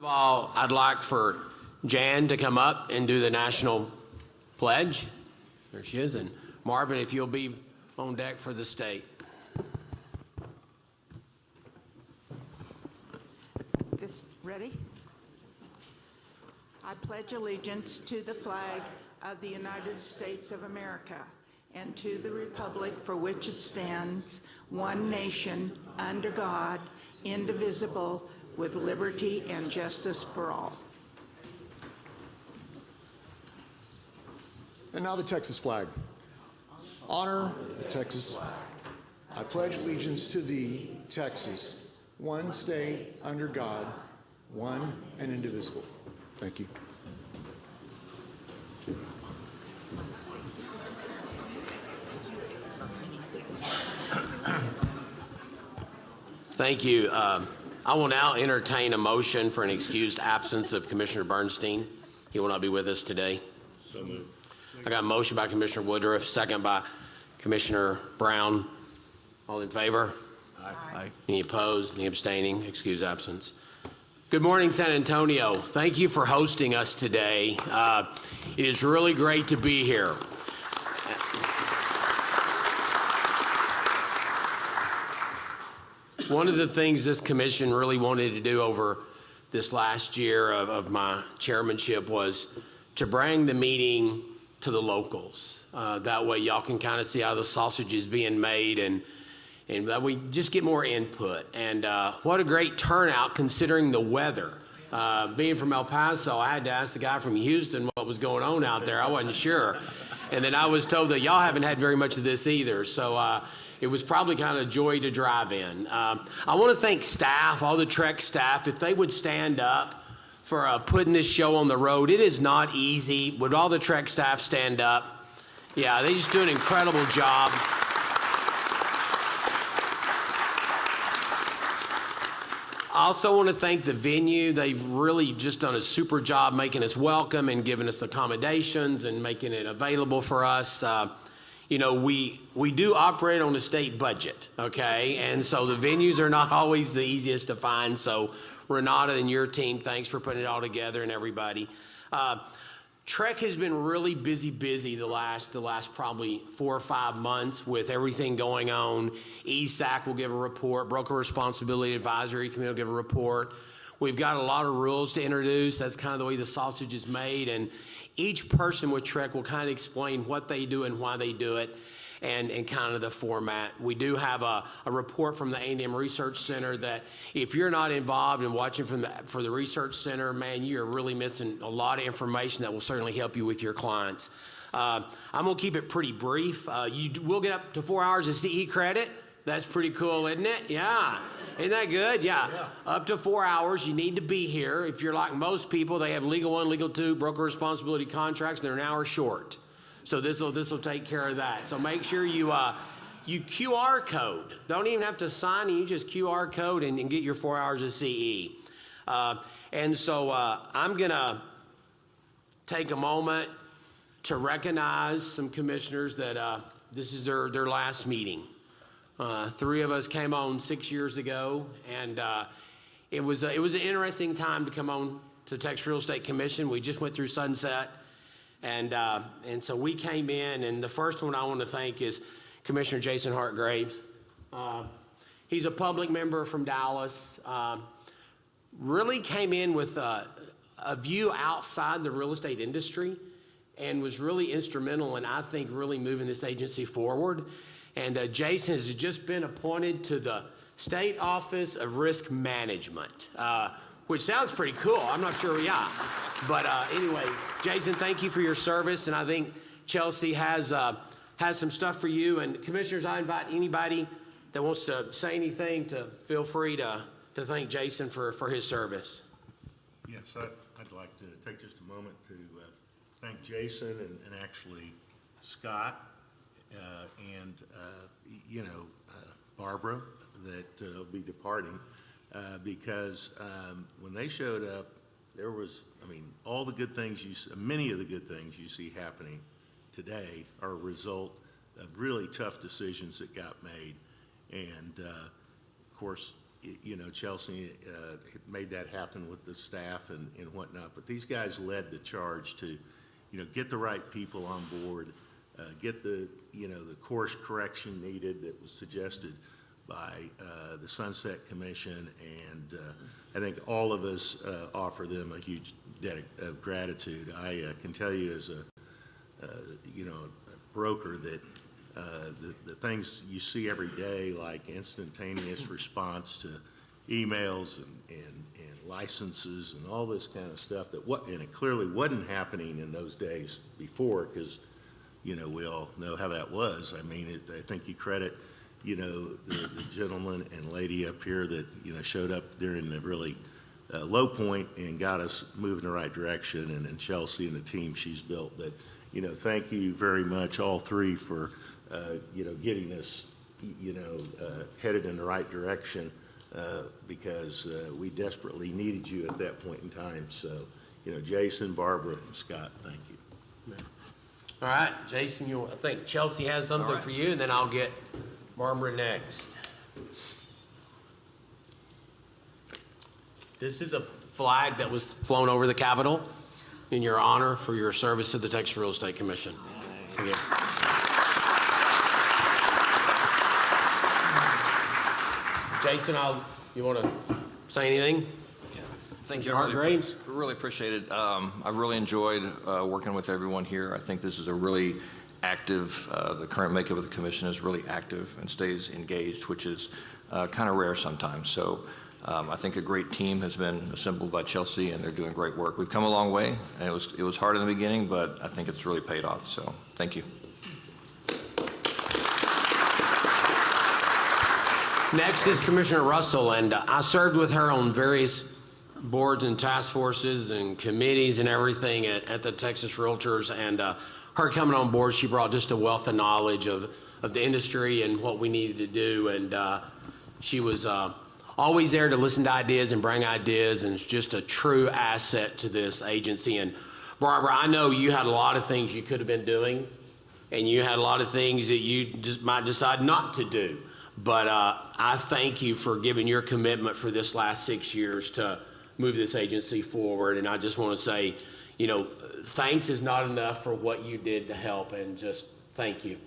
All, I'd like for Jan to come up and do the national pledge. There she is. And Marvin, if you'll be on deck for the state. Ready? I pledge allegiance to the flag of the United States of America and to the republic for which it stands, one nation, under God, indivisible, with liberty and justice for all. And now the Texas flag. Honor the Texas flag. I pledge allegiance to thee, Texas, one state under God, one and indivisible. Thank you. Thank you. I will now entertain a motion for an excused absence of Commissioner Bernstein. He will not be with us today. So moved. I got a motion by Commissioner Woodruff, second by Commissioner Brown. All in favor? Aye. Any opposed? Any abstaining? Excused absence. Good morning, San Antonio. Thank you for hosting us today. It is really great to be here. One of the things this commission really wanted to do over this last year of my chairmanship was to bring the meeting to the locals. That way y'all can kind of see how the sausage is being made and that we just get more input. And what a great turnout considering the weather. Being from El Paso, I had to ask the guy from Houston what was going on out there. I wasn't sure. And then I was told that y'all haven't had very much of this either. So it was probably kind of a joy to drive in. I want to thank staff, all the TREC staff, if they would stand up for putting this show on the road. It is not easy. Would all the TREC staff stand up? Yeah, they just do an incredible job. I also want to thank the venue. They've really just done a super job making us welcome and giving us accommodations and making it available for us. You know, we do operate on a state budget, okay? And so the venues are not always the easiest to find. So Renata and your team, thanks for putting it all together and everybody. TREC has been really busy the last probably 4 or 5 months with everything going on. ESAC will give a report. Broker Responsibility Advisory Committee will give a report. We've got a lot of rules to introduce. That's kind of the way the sausage is made. And each person with TREC will kind of explain what they do and why they do it and kind of the format. We do have a report from the A&M Research Center that if you're not involved in watching for the Research Center, man, you're really missing a lot of information that will certainly help you with your clients. I'm going to keep it pretty brief. You will get up to 4 hours of CE credit. That's pretty cool, isn't it? Yeah. Isn't that good? Yeah. Up to 4 hours. You need to be here. If you're like most people, they have Legal 1, Legal 2, broker responsibility contracts, and they're an hour short. So this will take care of that. So make sure you QR code. Don't even have to sign in. You just QR code and get your 4 hours of CE. And so I'm going to take a moment to recognize some commissioners that this is their last meeting. 3 of us came on 6 years ago, and it was an interesting time to come on to Texas Real Estate Commission. We just went through sunset, and so we came in, and the first one I want to thank is Commissioner Jason Hartgraves. He's a public member from Dallas. Really came in with a view outside the real estate industry, and was really instrumental in, I think, really moving this agency forward. And Jason has just been appointed to the State Office of Risk Management, which sounds pretty cool. I'm not sure, yeah. But anyway, Jason, thank you for your service. And I think Chelsea has some stuff for you. And commissioners, I invite anybody that wants to say anything to feel free to thank Jason for his service. Yes, I'd like to take just a moment to thank Jason and actually Scott and Barbara that will be departing because when they showed up, there was, all the good things many of the good things you see happening today are a result of really tough decisions that got made. And of course, you know, Chelsea made that happen with the staff and whatnot. But these guys led the charge to, you know, get the right people on board, get the, you know, the course correction needed that was suggested by the Sunset Commission. And I think all of us offer them a huge debt of gratitude. I can tell you as a, you know, a broker that the things you see every day, like instantaneous response to emails and licenses and all this kind of stuff, and it clearly wasn't happening in those days before, because, you know, we all know how that was. I mean, I think you credit, you know, the gentleman and lady up here that, you know, showed up during the really low point and got us moving in the right direction, and then Chelsea and the team she's built. But, you know, thank you very much, all three, for you know, getting us, you know, headed in the right direction, because we desperately needed you at that point in time. So, you know, Jason, Barbara, and Scott, thank you. All right, Jason, I think Chelsea has something for you, and then I'll get Barbara next. This is a flag that was flown over the Capitol in your honor for your service to the Texas Real Estate Commission. Yeah. Jason, you want to say anything? Thank you. Graves? Really appreciate it. I've really enjoyed working with everyone here. I think this is a really active, the current makeup of the commission is really active and stays engaged, which is kind of rare sometimes. So I think a great team has been assembled by Chelsea, and they're doing great work. We've come a long way, and it was hard in the beginning, but I think it's really paid off. So thank you. Next is Commissioner Russell, and I served with her on various boards and task forces and committees and everything at the Texas Realtors, and her coming on board, she brought just a wealth of knowledge of the industry and what we needed to do, and she was always there to listen to ideas and bring ideas, and it's just a true asset to this agency. And Barbara, I know you had a lot of things you could have been doing, and you had a lot of things that you just might decide not to do. But I thank you for giving your commitment for this last 6 years to move this agency forward. And I just want to say, you know, thanks is not enough for what you did to help, and just thank you.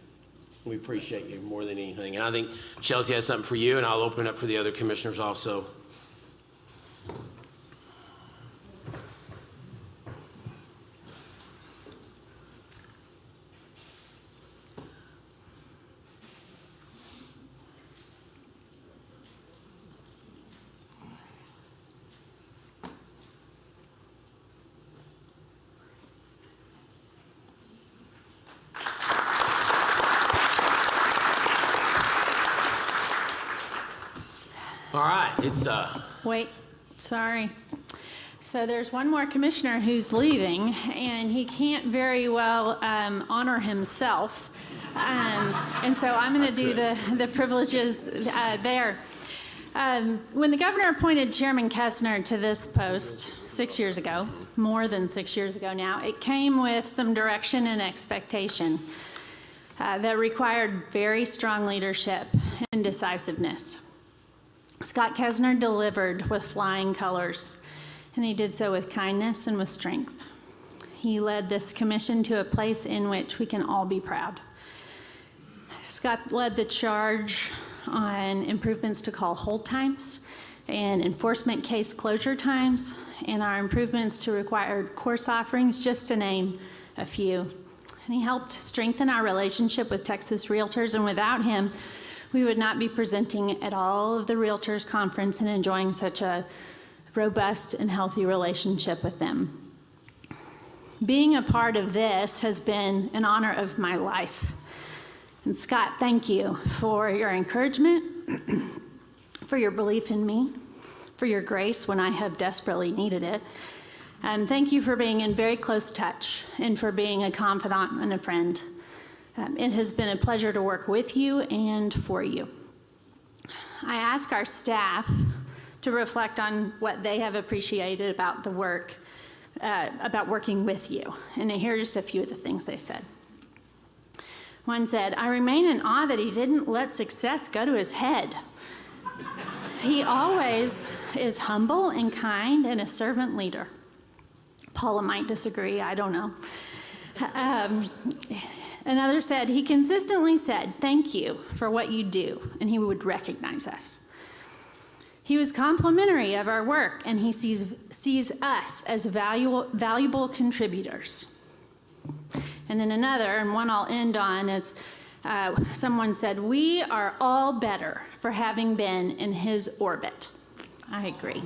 We appreciate you more than anything. And I think Chelsea has something for you, and I'll open it up for the other commissioners also. All right, it's Wait, sorry. So there's one more commissioner who's leaving, and he can't very well honor himself. And so I'm going to do the privileges there. When the governor appointed Chairman Kessner to this post 6 years ago, more than 6 years ago now, it came with some direction and expectation that required very strong leadership and decisiveness. Scott Kessner delivered with flying colors, and he did so with kindness and with strength. He led this commission to a place in which we can all be proud. Scott led the charge on improvements to call hold times and enforcement case closure times, and our improvements to required course offerings, just to name a few. And he helped strengthen our relationship with Texas Realtors, and without him, we would not be presenting at all of the Realtors Conference and enjoying such a robust and healthy relationship with them. Being a part of this has been an honor of my life. And Scott, thank you for your encouragement, for your belief in me, for your grace when I have desperately needed it. And thank you for being in very close touch and for being a confidant and a friend. It has been a pleasure to work with you and for you. I ask our staff to reflect on what they have appreciated about the work, about working with you. And here are just a few of the things they said. One said, "I remain in awe that he didn't let success go to his head. He always is humble and kind and a servant leader. Paula might disagree, I don't know. Another said, he consistently said, "Thank you for what you do," and he would recognize us. He was complimentary of our work, and he sees us as valuable contributors. And then another, and one I'll end on, is someone said, "We are all better for having been in his orbit." I agree.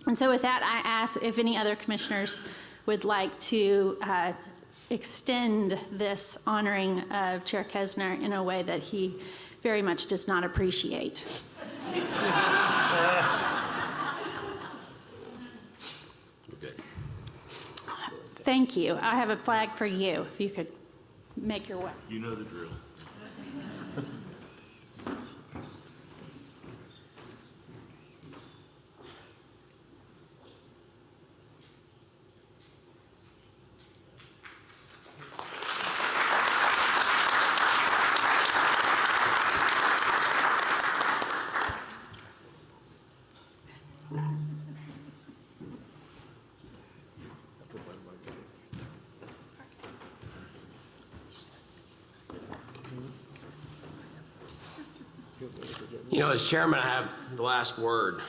And so with that, I ask if any other commissioners would like to extend this honoring of Chair Kesner in a way that he very much does not appreciate. Good. Thank you. I have a flag for you, if you could make your way. You know the drill. You know, as chairman, I have the last word.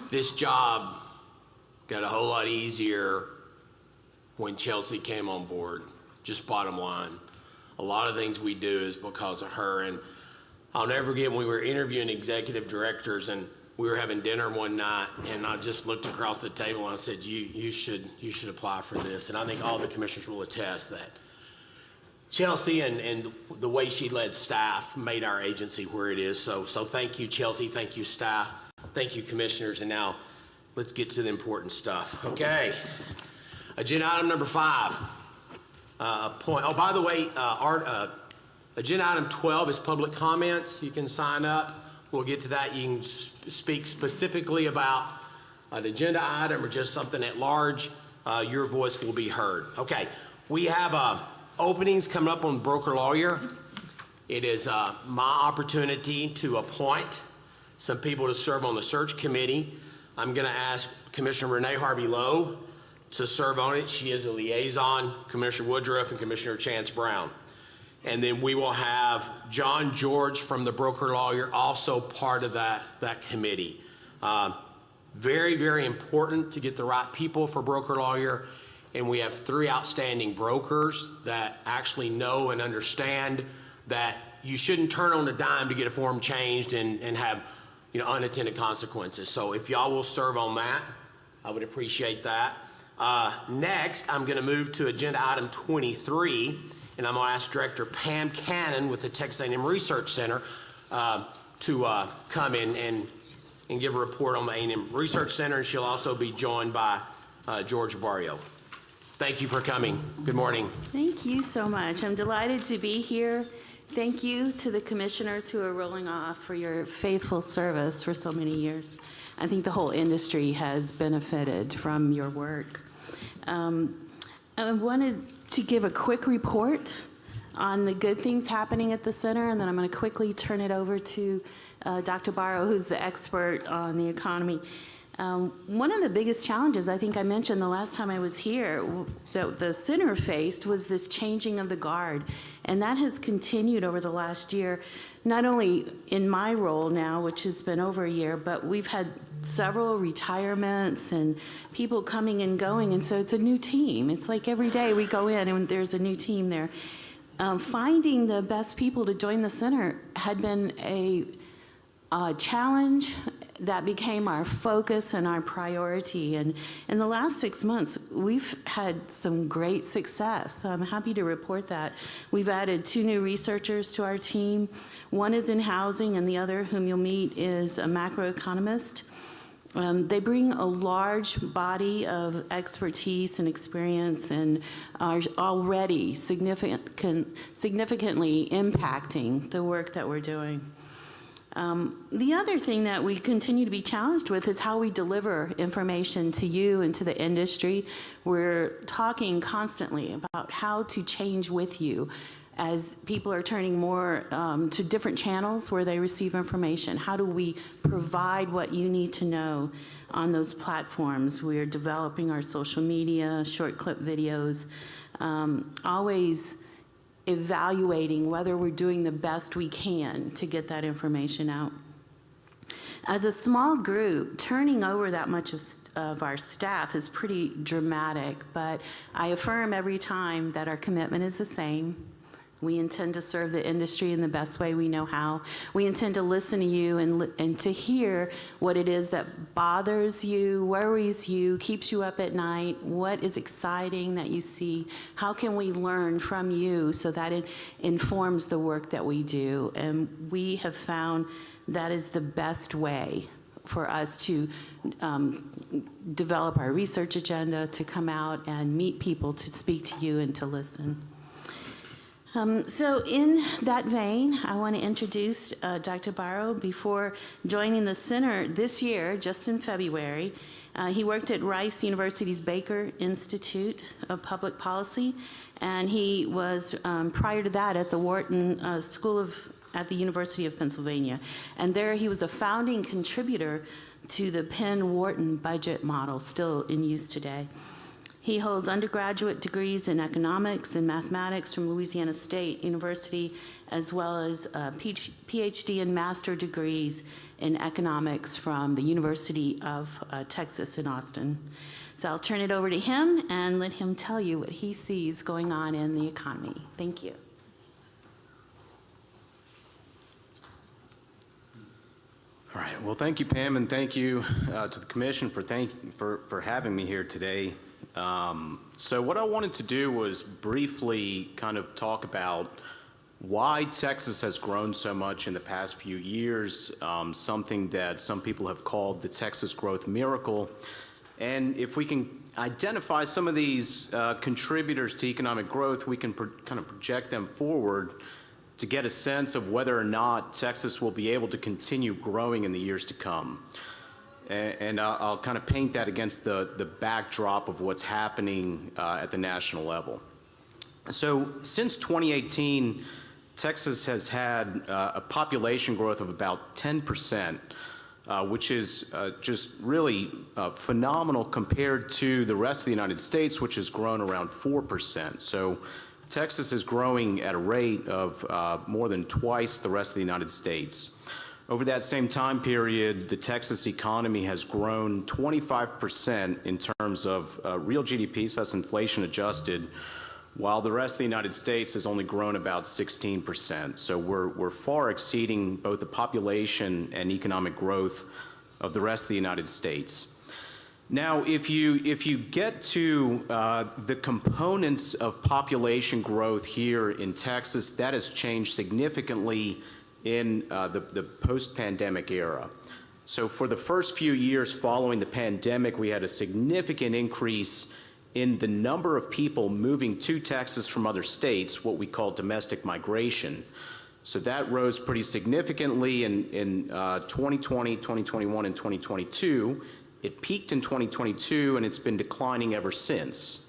This job got a whole lot easier when Chelsea came on board, just bottom line. A lot of things we do is because of her, and I'll never forget when we were interviewing executive directors and we were having dinner one night, and I just looked across the table and I said, you should apply for this. And I think all the commissioners will attest that Chelsea and the way she led staff made our agency where it is. So thank you, Chelsea. Thank you, staff. Thank you, commissioners. And now let's get to the important stuff. Okay. Agenda item number 5. Oh, by the way, agenda item 12 is public comments. You can sign up. We'll get to that. You can speak specifically about an agenda item or just something at large. Your voice will be heard. Okay. We have openings coming up on broker lawyer. It is my opportunity to appoint some people to serve on the search committee. I'm going to ask Commissioner Renee Harvey-Lowe to serve on it. She is a liaison, Commissioner Woodruff and Commissioner Chance Brown. And then we will have John George from the broker lawyer also part of that committee. Very, very important to get the right people for broker lawyer. And we have 3 outstanding brokers that actually know and understand that you shouldn't turn on a dime to get a form changed and have unintended consequences. So if y'all will serve on that, I would appreciate that. Next, I'm going to move to agenda item 23, and I'm going to ask Director Pam Cannon with the Texas A&M Research Center to come in and give a report on the A&M Research Center, and she'll also be joined by George Barrio. Thank you for coming. Good morning. Thank you so much. I'm delighted to be here. Thank you to the commissioners who are rolling off for your faithful service for so many years. I think the whole industry has benefited from your work. I wanted to give a quick report on the good things happening at the center, and then I'm going to quickly turn it over to Dr. Barrow, who's the expert on the economy. One of the biggest challenges, I think I mentioned the last time I was here, that the center faced was this changing of the guard. And that has continued over the last year, not only in my role now, which has been over a year, but we've had several retirements and people coming and going. And so it's a new team. It's like every day we go in and there's a new team there. Finding the best people to join the center had been a challenge that became our focus and our priority. And in the last 6 months, we've had some great success. So I'm happy to report that. We've added 2 new researchers to our team. One is in housing, and the other, whom you'll meet, is a macroeconomist. They bring a large body of expertise and experience and are already significantly impacting the work that we're doing. The other thing that we continue to be challenged with is how we deliver information to you and to the industry. We're talking constantly about how to change with you as people are turning more to different channels where they receive information. How do we provide what you need to know on those platforms? We are developing our social media, short clip videos, always evaluating whether we're doing the best we can to get that information out. As a small group, turning over that much of our staff is pretty dramatic, but I affirm every time that our commitment is the same. We intend to serve the industry in the best way we know how. We intend to listen to you and to hear what it is that bothers you, worries you, keeps you up at night, what is exciting that you see, how can we learn from you so that it informs the work that we do. And we have found that is the best way for us to develop our research agenda, to come out and meet people, to speak to you and to listen. So in that vein, I want to introduce Dr. Barrow. Before joining the center this year, just in February, he worked at Rice University's Baker Institute of Public Policy, and he was, prior to that, at the Wharton School at the University of Pennsylvania. And there he was a founding contributor to the Penn-Wharton budget model, still in use today. He holds undergraduate degrees in economics and mathematics from Louisiana State University, as well as PhD and master degrees in economics from the University of Texas in Austin. So I'll turn it over to him and let him tell you what he sees going on in the economy. Thank you. All right. Well, thank you, Pam, and thank you to the commission for having me here today. So what I wanted to do was briefly kind of talk about why Texas has grown so much in the past few years, something that some people have called the Texas growth miracle. And if we can identify some of these contributors to economic growth, we can kind of project them forward to get a sense of whether or not Texas will be able to continue growing in the years to come. And I'll kind of paint that against the backdrop of what's happening at the national level. So since 2018, Texas has had a population growth of about 10%, which is just really phenomenal compared to the rest of the United States, which has grown around 4%. So Texas is growing at a rate of more than twice the rest of the United States. Over that same time period, the Texas economy has grown 25% in terms of real GDP, so that's inflation adjusted, while the rest of the United States has only grown about 16%. So we're far exceeding both the population and economic growth of the rest of the United States. Now, if you get to the components of population growth here in Texas, that has changed significantly in the post-pandemic era. So for the first few years following the pandemic, we had a significant increase in the number of people moving to Texas from other states, what we call domestic migration. So that rose pretty significantly in 2020, 2021, and 2022. It peaked in 2022, and it's been declining ever since.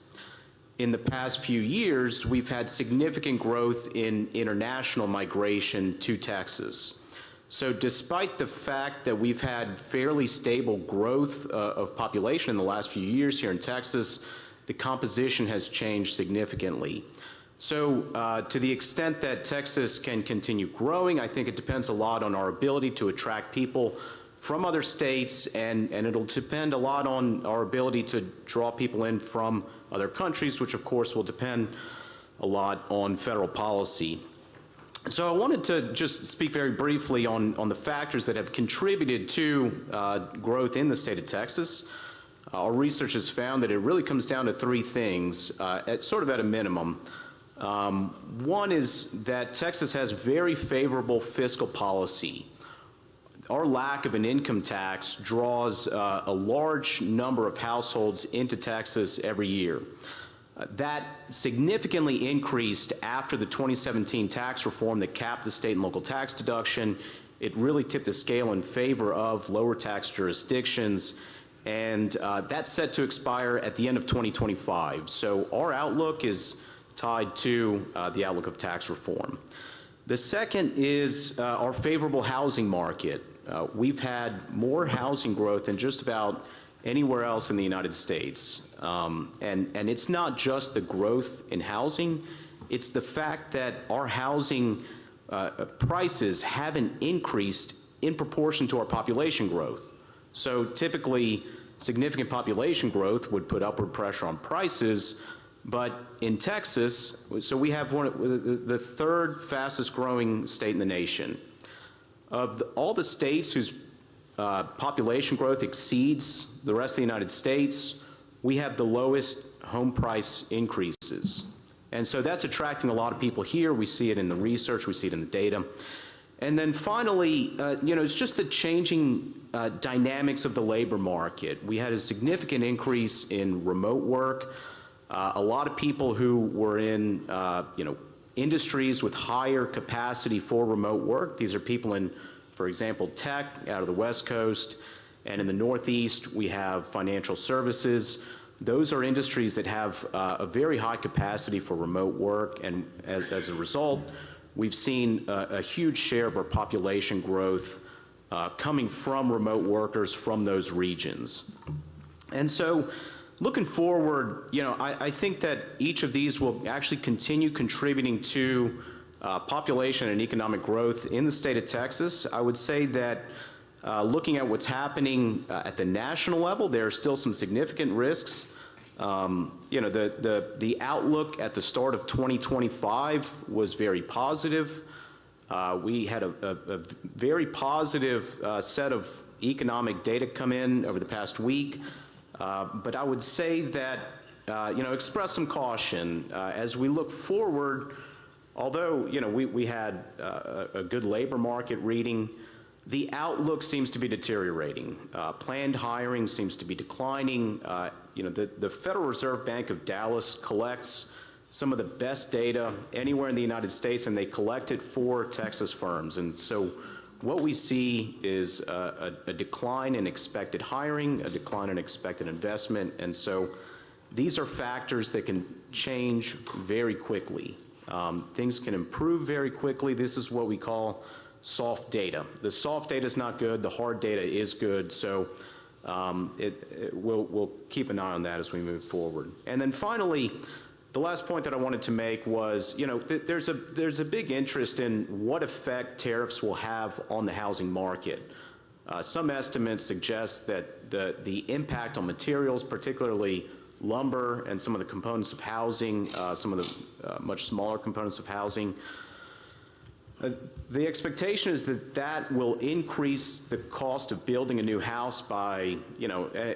In the past few years, we've had significant growth in international migration to Texas. So despite the fact that we've had fairly stable growth of population in the last few years here in Texas, the composition has changed significantly. So to the extent that Texas can continue growing, I think it depends a lot on our ability to attract people from other states, and it'll depend a lot on our ability to draw people in from other countries, which of course will depend a lot on federal policy. So I wanted to just speak very briefly on the factors that have contributed to growth in the state of Texas. Our research has found that it really comes down to three things, at a minimum. One is that Texas has very favorable fiscal policy. Our lack of an income tax draws a large number of households into Texas every year. That significantly increased after the 2017 tax reform that capped the state and local tax deduction. It really tipped the scale in favor of lower tax jurisdictions, and that's set to expire at the end of 2025. So our outlook is tied to the outlook of tax reform. The second is our favorable housing market. We've had more housing growth than just about anywhere else in the United States. And it's not just the growth in housing, it's the fact that our housing prices haven't increased in proportion to our population growth. So typically, significant population growth would put upward pressure on prices, but in Texas, so we have the third fastest growing state in the nation. Of all the states whose population growth exceeds the rest of the United States, we have the lowest home price increases. And so that's attracting a lot of people here. We see it in the research, we see it in the data. And then finally, it's just the changing dynamics of the labor market. We had a significant increase in remote work. A lot of people who were in, industries with higher capacity for remote work. These are people in, for example, tech out of the West Coast, and in the Northeast, we have financial services. Those are industries that have a very high capacity for remote work, and as a result, we've seen a huge share of our population growth coming from remote workers from those regions. And so, looking forward, I think that each of these will actually continue contributing to population and economic growth in the state of Texas. I would say that looking at what's happening at the national level, there are still some significant risks. The outlook at the start of 2025 was very positive. We had a very positive set of economic data come in over the past week. But I would say that, express some caution as we look forward. Although, we had a good labor market reading, the outlook seems to be deteriorating. Planned hiring seems to be declining. The Federal Reserve Bank of Dallas collects some of the best data anywhere in the United States, and they collect it for Texas firms. And so what we see is a decline in expected hiring, a decline in expected investment, and so these are factors that can change very quickly. Things can improve very quickly. This is what we call soft data. The soft data is not good, the hard data is good, so we'll keep an eye on that as we move forward. And then finally, the last point that I wanted to make was, there's a big interest in what effect tariffs will have on the housing market. Some estimates suggest that the impact on materials, particularly lumber and some of the components of housing, some of the much smaller components of housing, the expectation is that will increase the cost of building a new house by,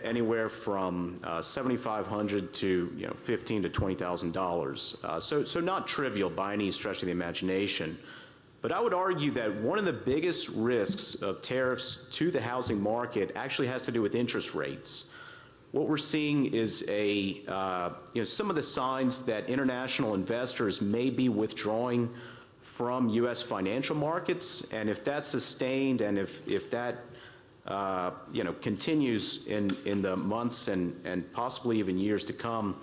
anywhere from $7,500 to $15,000 to $20,000. So not trivial by any stretch of the imagination. But I would argue that one of the biggest risks of tariffs to the housing market actually has to do with interest rates. What we're seeing is some of the signs that international investors may be withdrawing from U.S. financial markets, and if that's sustained, and if that continues in the months and possibly even years to come,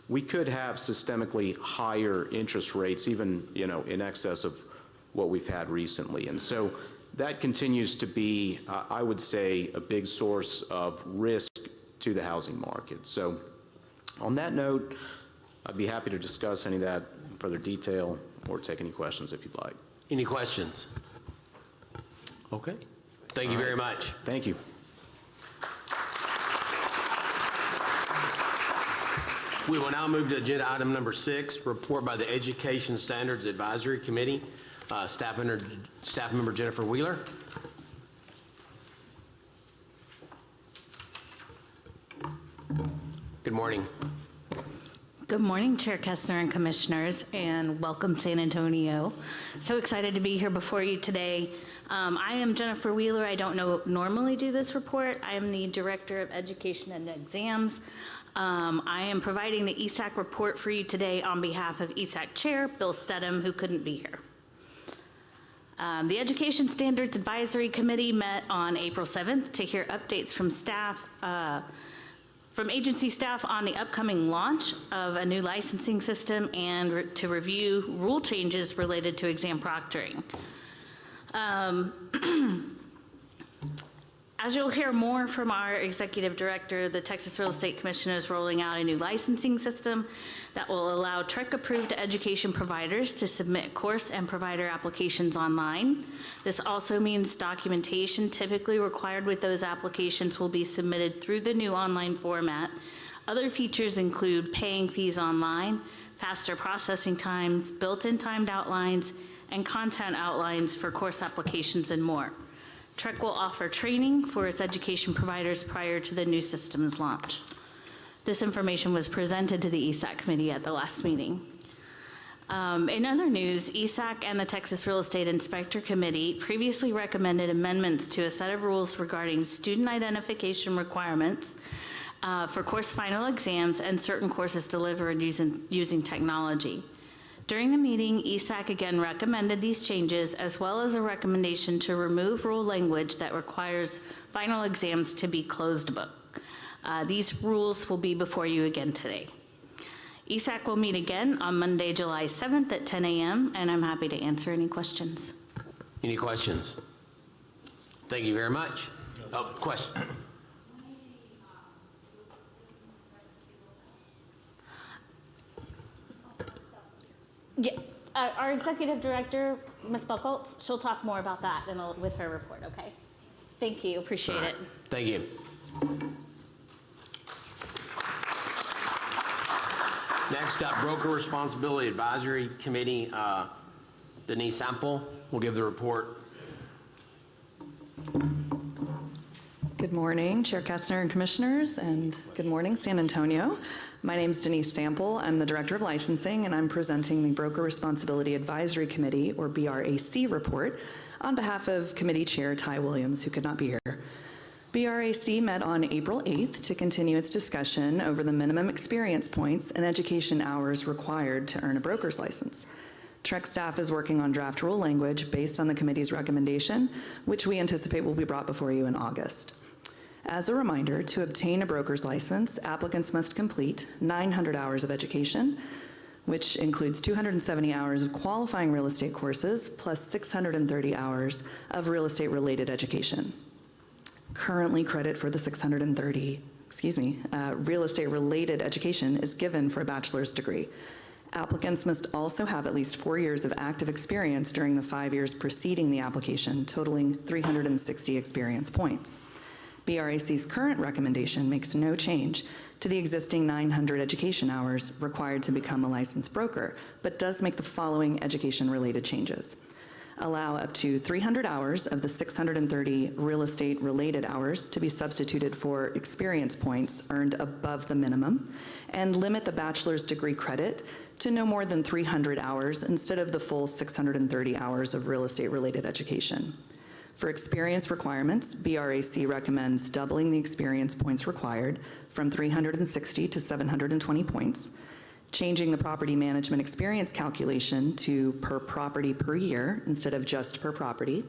we could have systemically higher interest rates, even in excess of what we've had recently. And so that continues to be, I would say, a big source of risk to the housing market. So on that note, I'd be happy to discuss any of that in further detail or take any questions if you'd like. Any questions? Okay. Thank you very much. Thank you. We will now move to agenda item number 6, report by the Education Standards Advisory Committee. Staff member Jennifer Wheeler. Good morning. Good morning, Chair Kestner and Commissioners, and welcome San Antonio. So excited to be here before you today. I am Jennifer Wheeler. I don't normally do this report. I am the Director of Education and Exams. I am providing the ESAC report for you today on behalf of ESAC Chair Bill Stedham, who couldn't be here. The Education Standards Advisory Committee met on April 7th to hear updates from staff from agency staff on the upcoming launch of a new licensing system and to review rule changes related to exam proctoring. As you'll hear more from our executive director, the Texas Real Estate Commission is rolling out a new licensing system that will allow TREC-approved education providers to submit course and provider applications online. This also means documentation typically required with those applications will be submitted through the new online format. Other features include paying fees online, faster processing times, built-in timed outlines, and content outlines for course applications and more. TREC will offer training for its education providers prior to the new system's launch. This information was presented to the ESAC committee at the last meeting. In other news, ESAC and the Texas Real Estate Inspector Committee previously recommended amendments to a set of rules regarding student identification requirements for course final exams and certain courses delivered using technology. During the meeting, ESAC again recommended these changes, as well as a recommendation to remove rule language that requires final exams to be closed book. These rules will be before you again today. ESAC will meet again on Monday, July 7th at 10 a.m., and I'm happy to answer any questions. Any questions? Thank you very much. Oh, question. Yeah, our executive director, Ms. Buckholz, she'll talk more about that with her report, okay? Thank you, appreciate it. Thank you. Next up, Broker Responsibility Advisory Committee, Denise Sample will give the report. Good morning, Chair Kestner and Commissioners, and good morning, San Antonio. My name is Denise Sample. I'm the Director of Licensing, and I'm presenting the Broker Responsibility Advisory Committee, or BRAC, report on behalf of Committee Chair Ty Williams, who could not be here. BRAC met on April 8th to continue its discussion over the minimum experience points and education hours required to earn a broker's license. TREC staff is working on draft rule language based on the committee's recommendation, which we anticipate will be brought before you in August. As a reminder, to obtain a broker's license, applicants must complete 900 hours of education, which includes 270 hours of qualifying real estate courses, plus 630 hours of real estate-related education. Currently, credit for the 630, real estate-related education is given for a bachelor's degree. Applicants must also have at least 4 years of active experience during the 5 years preceding the application, totaling 360 experience points. BRAC's current recommendation makes no change to the existing 900 education hours required to become a licensed broker, but does make the following education-related changes. Allow up to 300 hours of the 630 real estate-related hours to be substituted for experience points earned above the minimum, and limit the bachelor's degree credit to no more than 300 hours instead of the full 630 hours of real estate-related education. For experience requirements, BRAC recommends doubling the experience points required from 360 to 720 points, changing the property management experience calculation to per property per year instead of just per property,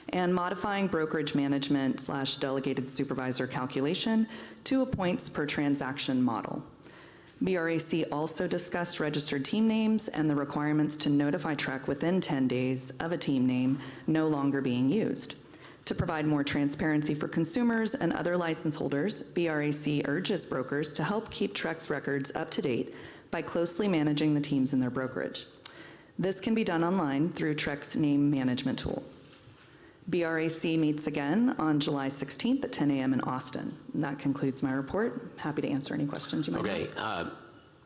and modifying brokerage management / delegated supervisor calculation to a points per transaction model. BRAC also discussed registered team names and the requirements to notify TREC within 10 days of a team name no longer being used. To provide more transparency for consumers and other license holders, BRAC urges brokers to help keep TREC's records up to date by closely managing the teams in their brokerage. This can be done online through TREC's name management tool. BRAC meets again on July 16th at 10 a.m. in Austin. And that concludes my report. Happy to answer any questions you might have. Okay,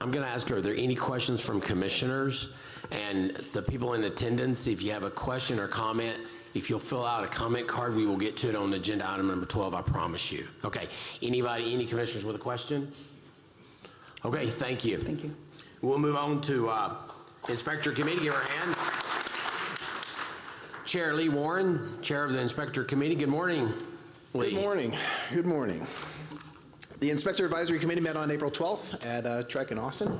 I'm going to ask, are there any questions from commissioners? And the people in attendance, if you have a question or comment, if you'll fill out a comment card, we will get to it on agenda item number 12, I promise you. Okay, any commissioners with a question? Okay, thank you. Thank you. We'll move on to Inspector Committee. Give her a hand. Chair Lee Warren, Chair of the Inspector Committee. Good morning, Lee. Good morning. Good morning. The Inspector Advisory Committee met on April 12th at TREC in Austin.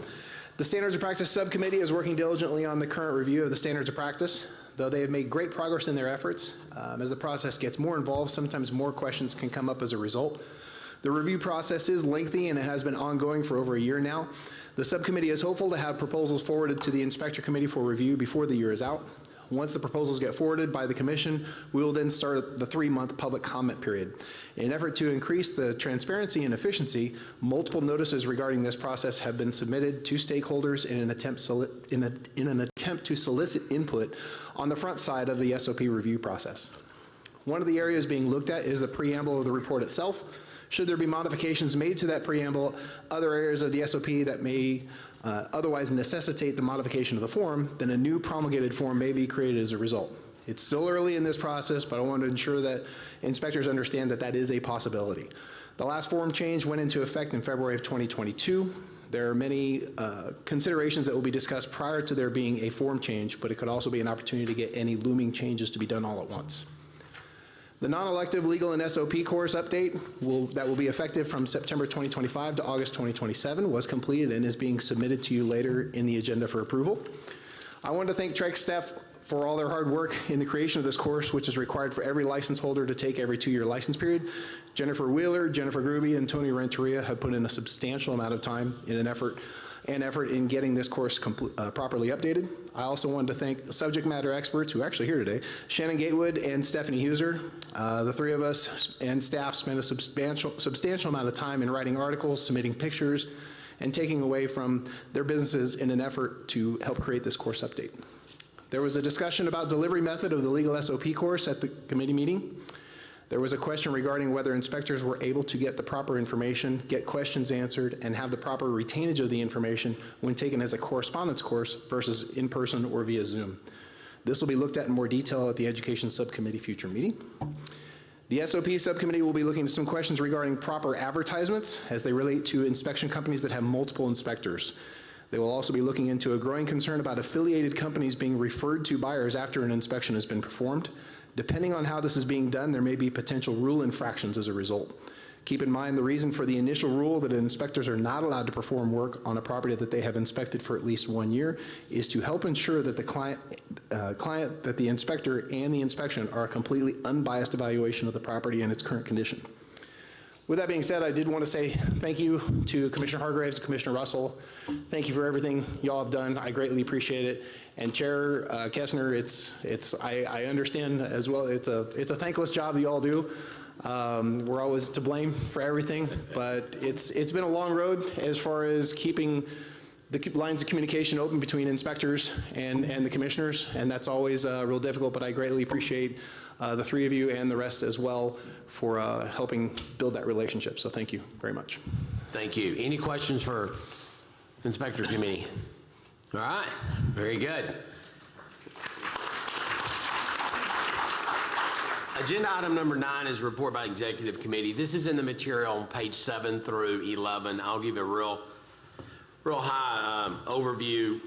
The Standards of Practice Subcommittee is working diligently on the current review of the Standards of Practice. Though they have made great progress in their efforts, as the process gets more involved, sometimes more questions can come up as a result. The review process is lengthy and it has been ongoing for over a year now. The subcommittee is hopeful to have proposals forwarded to the Inspector Committee for review before the year is out. Once the proposals get forwarded by the Commission, we will then start the 3-month public comment period. In an effort to increase the transparency and efficiency, multiple notices regarding this process have been submitted to stakeholders in an attempt to solicit input on the front side of the SOP review process. One of the areas being looked at is the preamble of the report itself. Should there be modifications made to that preamble, other areas of the SOP that may otherwise necessitate the modification of the form, then a new promulgated form may be created as a result. It's still early in this process, but I want to ensure that inspectors understand that that is a possibility. The last form change went into effect in February of 2022. There are many considerations that will be discussed prior to there being a form change, but it could also be an opportunity to get any looming changes to be done all at once. The non-elective legal and SOP course update that will be effective from September 2025 to August 2027 was completed and is being submitted to you later in the agenda for approval. I want to thank TREC staff for all their hard work in the creation of this course, which is required for every license holder to take every 2-year license period. Jennifer Wheeler, Jennifer Gruby, and Tony Renteria have put in a substantial amount of time in an effort in getting this course properly updated. I also wanted to thank subject matter experts who are actually here today, Shannon Gatewood and Stephanie Huser. The three of us and staff spent a substantial amount of time in writing articles, submitting pictures, and taking away from their businesses in an effort to help create this course update. There was a discussion about delivery method of the legal SOP course at the committee meeting. There was a question regarding whether inspectors were able to get the proper information, get questions answered, and have the proper retainage of the information when taken as a correspondence course versus in person or via Zoom. This will be looked at in more detail at the Education Subcommittee future meeting. The SOP Subcommittee will be looking at some questions regarding proper advertisements as they relate to inspection companies that have multiple inspectors. They will also be looking into a growing concern about affiliated companies being referred to buyers after an inspection has been performed. Depending on how this is being done, there may be potential rule infractions as a result. Keep in mind the reason for the initial rule that inspectors are not allowed to perform work on a property that they have inspected for at least 1 year is to help ensure that that the inspector and the inspection are a completely unbiased evaluation of the property and its current condition. With that being said, I did want to say thank you to Commissioner Hargraves and Commissioner Russell. Thank you for everything y'all have done. I greatly appreciate it. And Chair Kestner, I understand as well. It's a thankless job that y'all do. We're always to blame for everything, but it's been a long road as far as keeping the lines of communication open between inspectors and the commissioners, and that's always real difficult. But I greatly appreciate the three of you and the rest as well for helping build that relationship. So thank you very much. Thank you. Any questions for Inspector Committee? All right, very good. Agenda item number 9 is report by Executive Committee. This is in the material on page 7 through 11. I'll give a real high overview.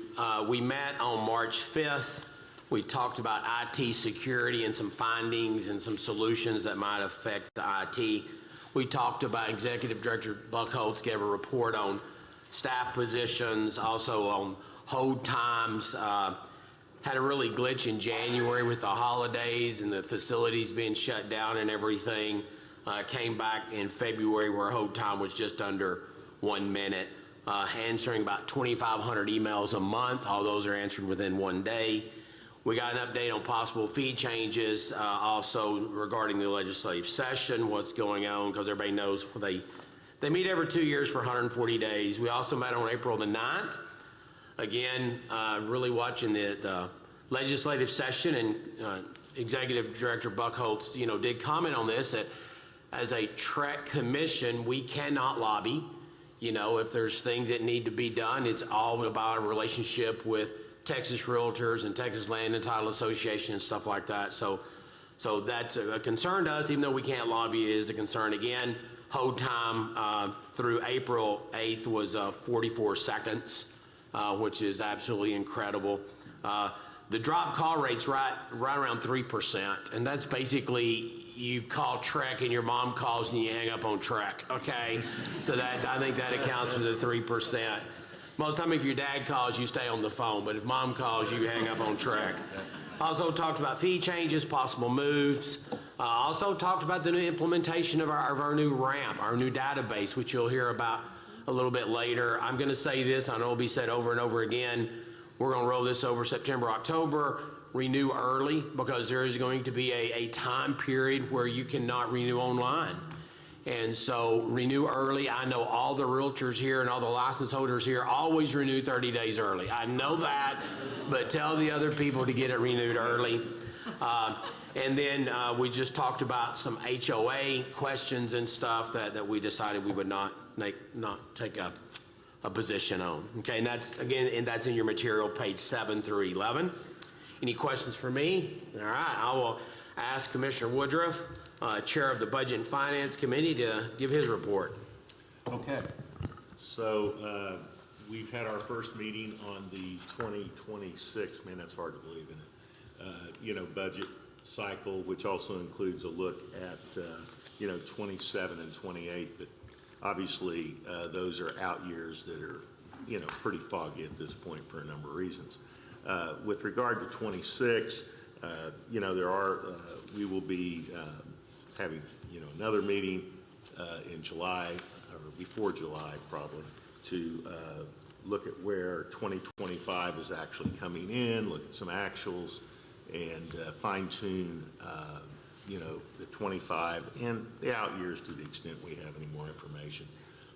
We met on March 5th. We talked about IT security and some findings and some solutions that might affect the IT. We talked about Executive Director Buckholz gave a report on staff positions, also on hold times. Had a really glitch in January with the holidays and the facilities being shut down and everything. Came back in February where hold time was just under 1 minute. Answering about 2,500 emails a month. All those are answered within 1 day. We got an update on possible fee changes, also regarding the legislative session, what's going on, because everybody knows they meet every 2 years for 140 days. We also met on April the 9th. Again, really watching the legislative session, and Executive Director Buckholz, did comment on this, that as a TREC commission, we cannot lobby. If there's things that need to be done, it's all about a relationship with Texas Realtors and Texas Land and Title Association and stuff like that. So that's a concern to us, even though we can't lobby, it is a concern. Again, hold time through April 8th was 44 seconds, which is absolutely incredible. The drop call rate's right around 3%, and that's basically you call TREC and your mom calls and you hang up on TREC, okay? So I think that accounts for the 3%. Most of the time, if your dad calls, you stay on the phone, but if mom calls, you hang up on TREC. Also talked about fee changes, possible moves. Also talked about the new implementation of our new ramp, our new database, which you'll hear about a little bit later. I'm going to say this, I know it'll be said over and over again. We're going to roll this over September, October, renew early, because there is going to be a time period where you cannot renew online. And so renew early. I know all the realtors here and all the license holders here always renew 30 days early. I know that, but tell the other people to get it renewed early. And then we just talked about some HOA questions and stuff that we decided we would not take a position on. Okay, and that's, again, and that's in your material, page 7 through 11. Any questions for me? All right, I will ask Commissioner Woodruff, Chair of the Budget and Finance Committee, to give his report. Okay, so we've had our first meeting on the 2026, man, that's hard to believe in it, budget cycle, which also includes a look at, 27 and 28, but obviously those are out years that are, pretty foggy at this point for a number of reasons. With regard to 26, we will be having, another meeting in July, or before July probably, to look at where 2025 is actually coming in, look at some actuals, and fine tune, the 25 and the out years to the extent we have any more information,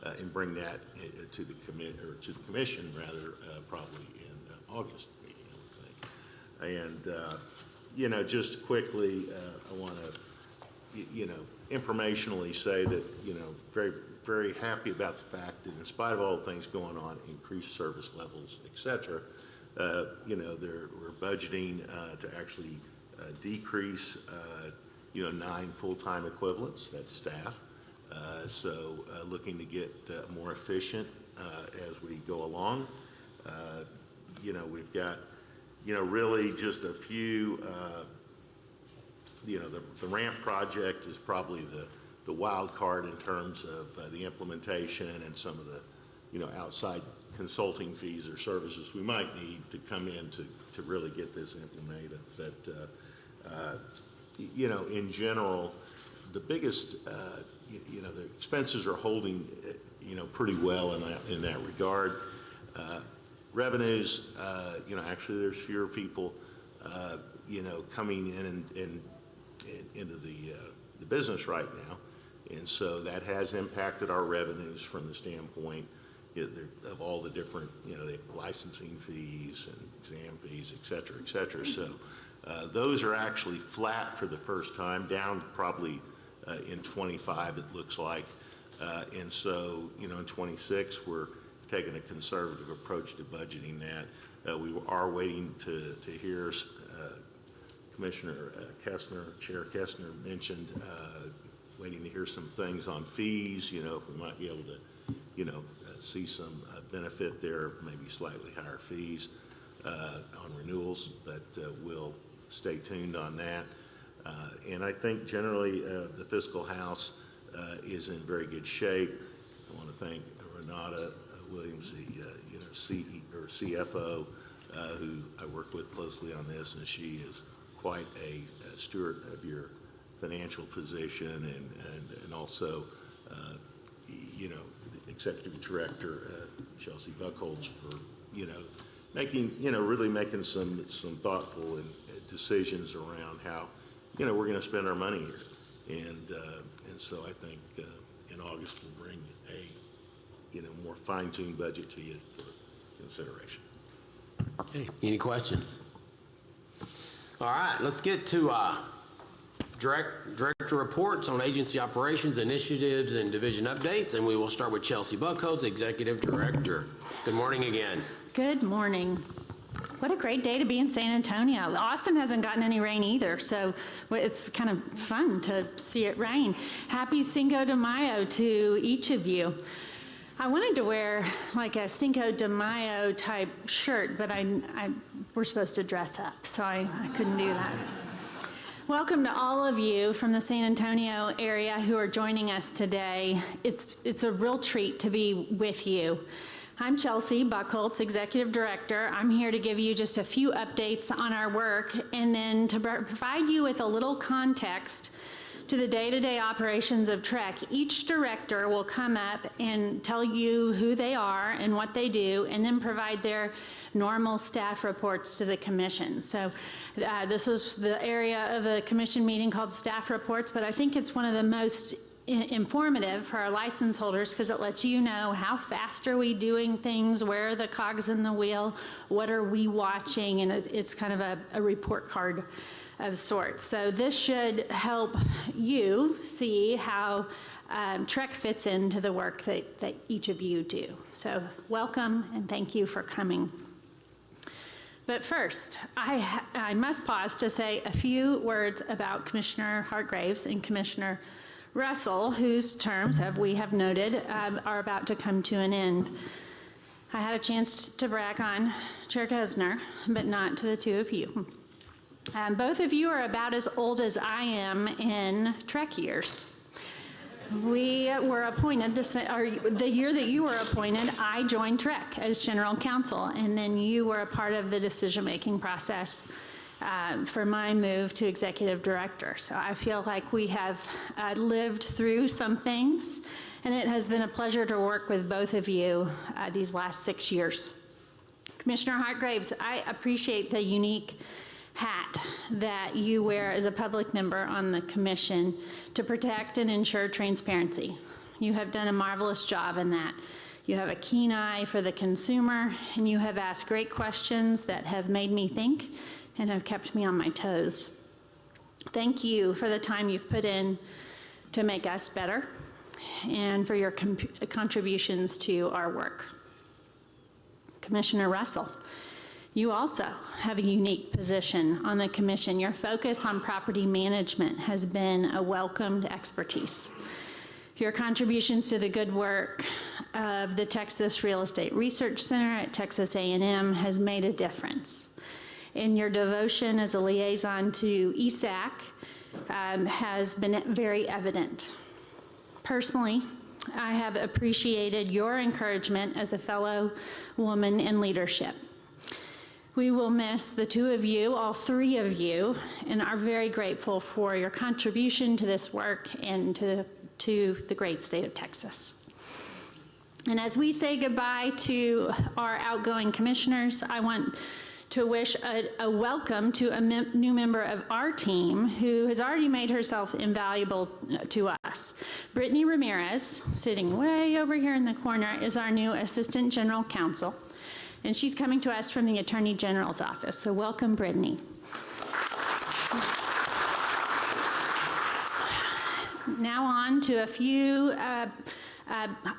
and bring that to the commission rather, probably in August meeting, I would think. And just quickly, I want to, informationally say that, very, very happy about the fact that in spite of all the things going on, increased service levels, et cetera, we're budgeting to actually decrease, 9 full-time equivalents, that's staff. So looking to get more efficient as we go along. We've got, really just a few, the ramp project is probably the wild card in terms of the implementation and some of the, outside consulting fees or services we might need to come in to really get this implemented. But, in general, the biggest, the expenses are holding, pretty well in that regard. Revenues, actually there's fewer people, coming in into the business right now. And so that has impacted our revenues from the standpoint of all the different, the licensing fees and exam fees, et cetera, et cetera. So those are actually flat for the first time, down probably in 25, it looks like. And so, in 26, we're taking a conservative approach to budgeting that. We are waiting to hear Commissioner Kestner, Chair Kestner mentioned waiting to hear some things on fees, if we might be able to, see some benefit there, maybe slightly higher fees on renewals, but we'll stay tuned on that. And I think generally the fiscal house is in very good shape. I want to thank Renata Williams, the CFO, who I work with closely on this, and she is quite a steward of your financial position, and also, the Executive Director, Chelsea Buckholz, for, making, really making some thoughtful decisions around how, we're going to spend our money here. And so I think in August we'll bring a, more fine-tuned budget to you for consideration. Okay, any questions? All right, let's get to director reports on agency operations, initiatives, and division updates, and we will start with Chelsea Buckholz, Executive Director. Good morning again. Good morning. What a great day to be in San Antonio. Austin hasn't gotten any rain either, so it's kind of fun to see it rain. Happy Cinco de Mayo to each of you. I wanted to wear like a Cinco de Mayo type shirt, but we're supposed to dress up, so I couldn't do that. Welcome to all of you from the San Antonio area who are joining us today. It's a real treat to be with you. I'm Chelsea Buckholtz, Executive Director. I'm here to give you just a few updates on our work and then to provide you with a little context to the day-to-day operations of TREC. Each director will come up and tell you who they are and what they do, and then provide their normal staff reports to the commission. So this is the area of the commission meeting called staff reports, but I think it's one of the most informative for our license holders because it lets you know how fast are we doing things, where are the cogs in the wheel, what are we watching, and it's kind of a report card of sorts. So this should help you see how TREC fits into the work that each of you do. So welcome and thank you for coming. But first, I must pause to say a few words about Commissioner Hartgraves and Commissioner Russell, whose terms, we have noted, are about to come to an end. I had a chance to brag on Chair Kessner, but not to the two of you. Both of you are about as old as I am in TREC years. We were appointed, the year that you were appointed, I joined TREC as General Counsel, and then you were a part of the decision-making process for my move to Executive Director. So I feel like we have lived through some things, and it has been a pleasure to work with both of you these last 6 years. Commissioner Hartgraves, I appreciate the unique hat that you wear as a public member on the commission to protect and ensure transparency. You have done a marvelous job in that. You have a keen eye for the consumer, and you have asked great questions that have made me think and have kept me on my toes. Thank you for the time you've put in to make us better and for your contributions to our work. Commissioner Russell, you also have a unique position on the commission. Your focus on property management has been a welcomed expertise. Your contributions to the good work of the Texas Real Estate Research Center at Texas A&M has made a difference. And your devotion as a liaison to ESAC has been very evident. Personally, I have appreciated your encouragement as a fellow woman in leadership. We will miss the two of you, all three of you, and are very grateful for your contribution to this work and to the great state of Texas. And as we say goodbye to our outgoing commissioners, I want to wish a welcome to a new member of our team who has already made herself invaluable to us. Brittany Ramirez, sitting way over here in the corner, is our new Assistant General Counsel. And she's coming to us from the Attorney General's office. So welcome, Brittany. Now on to a few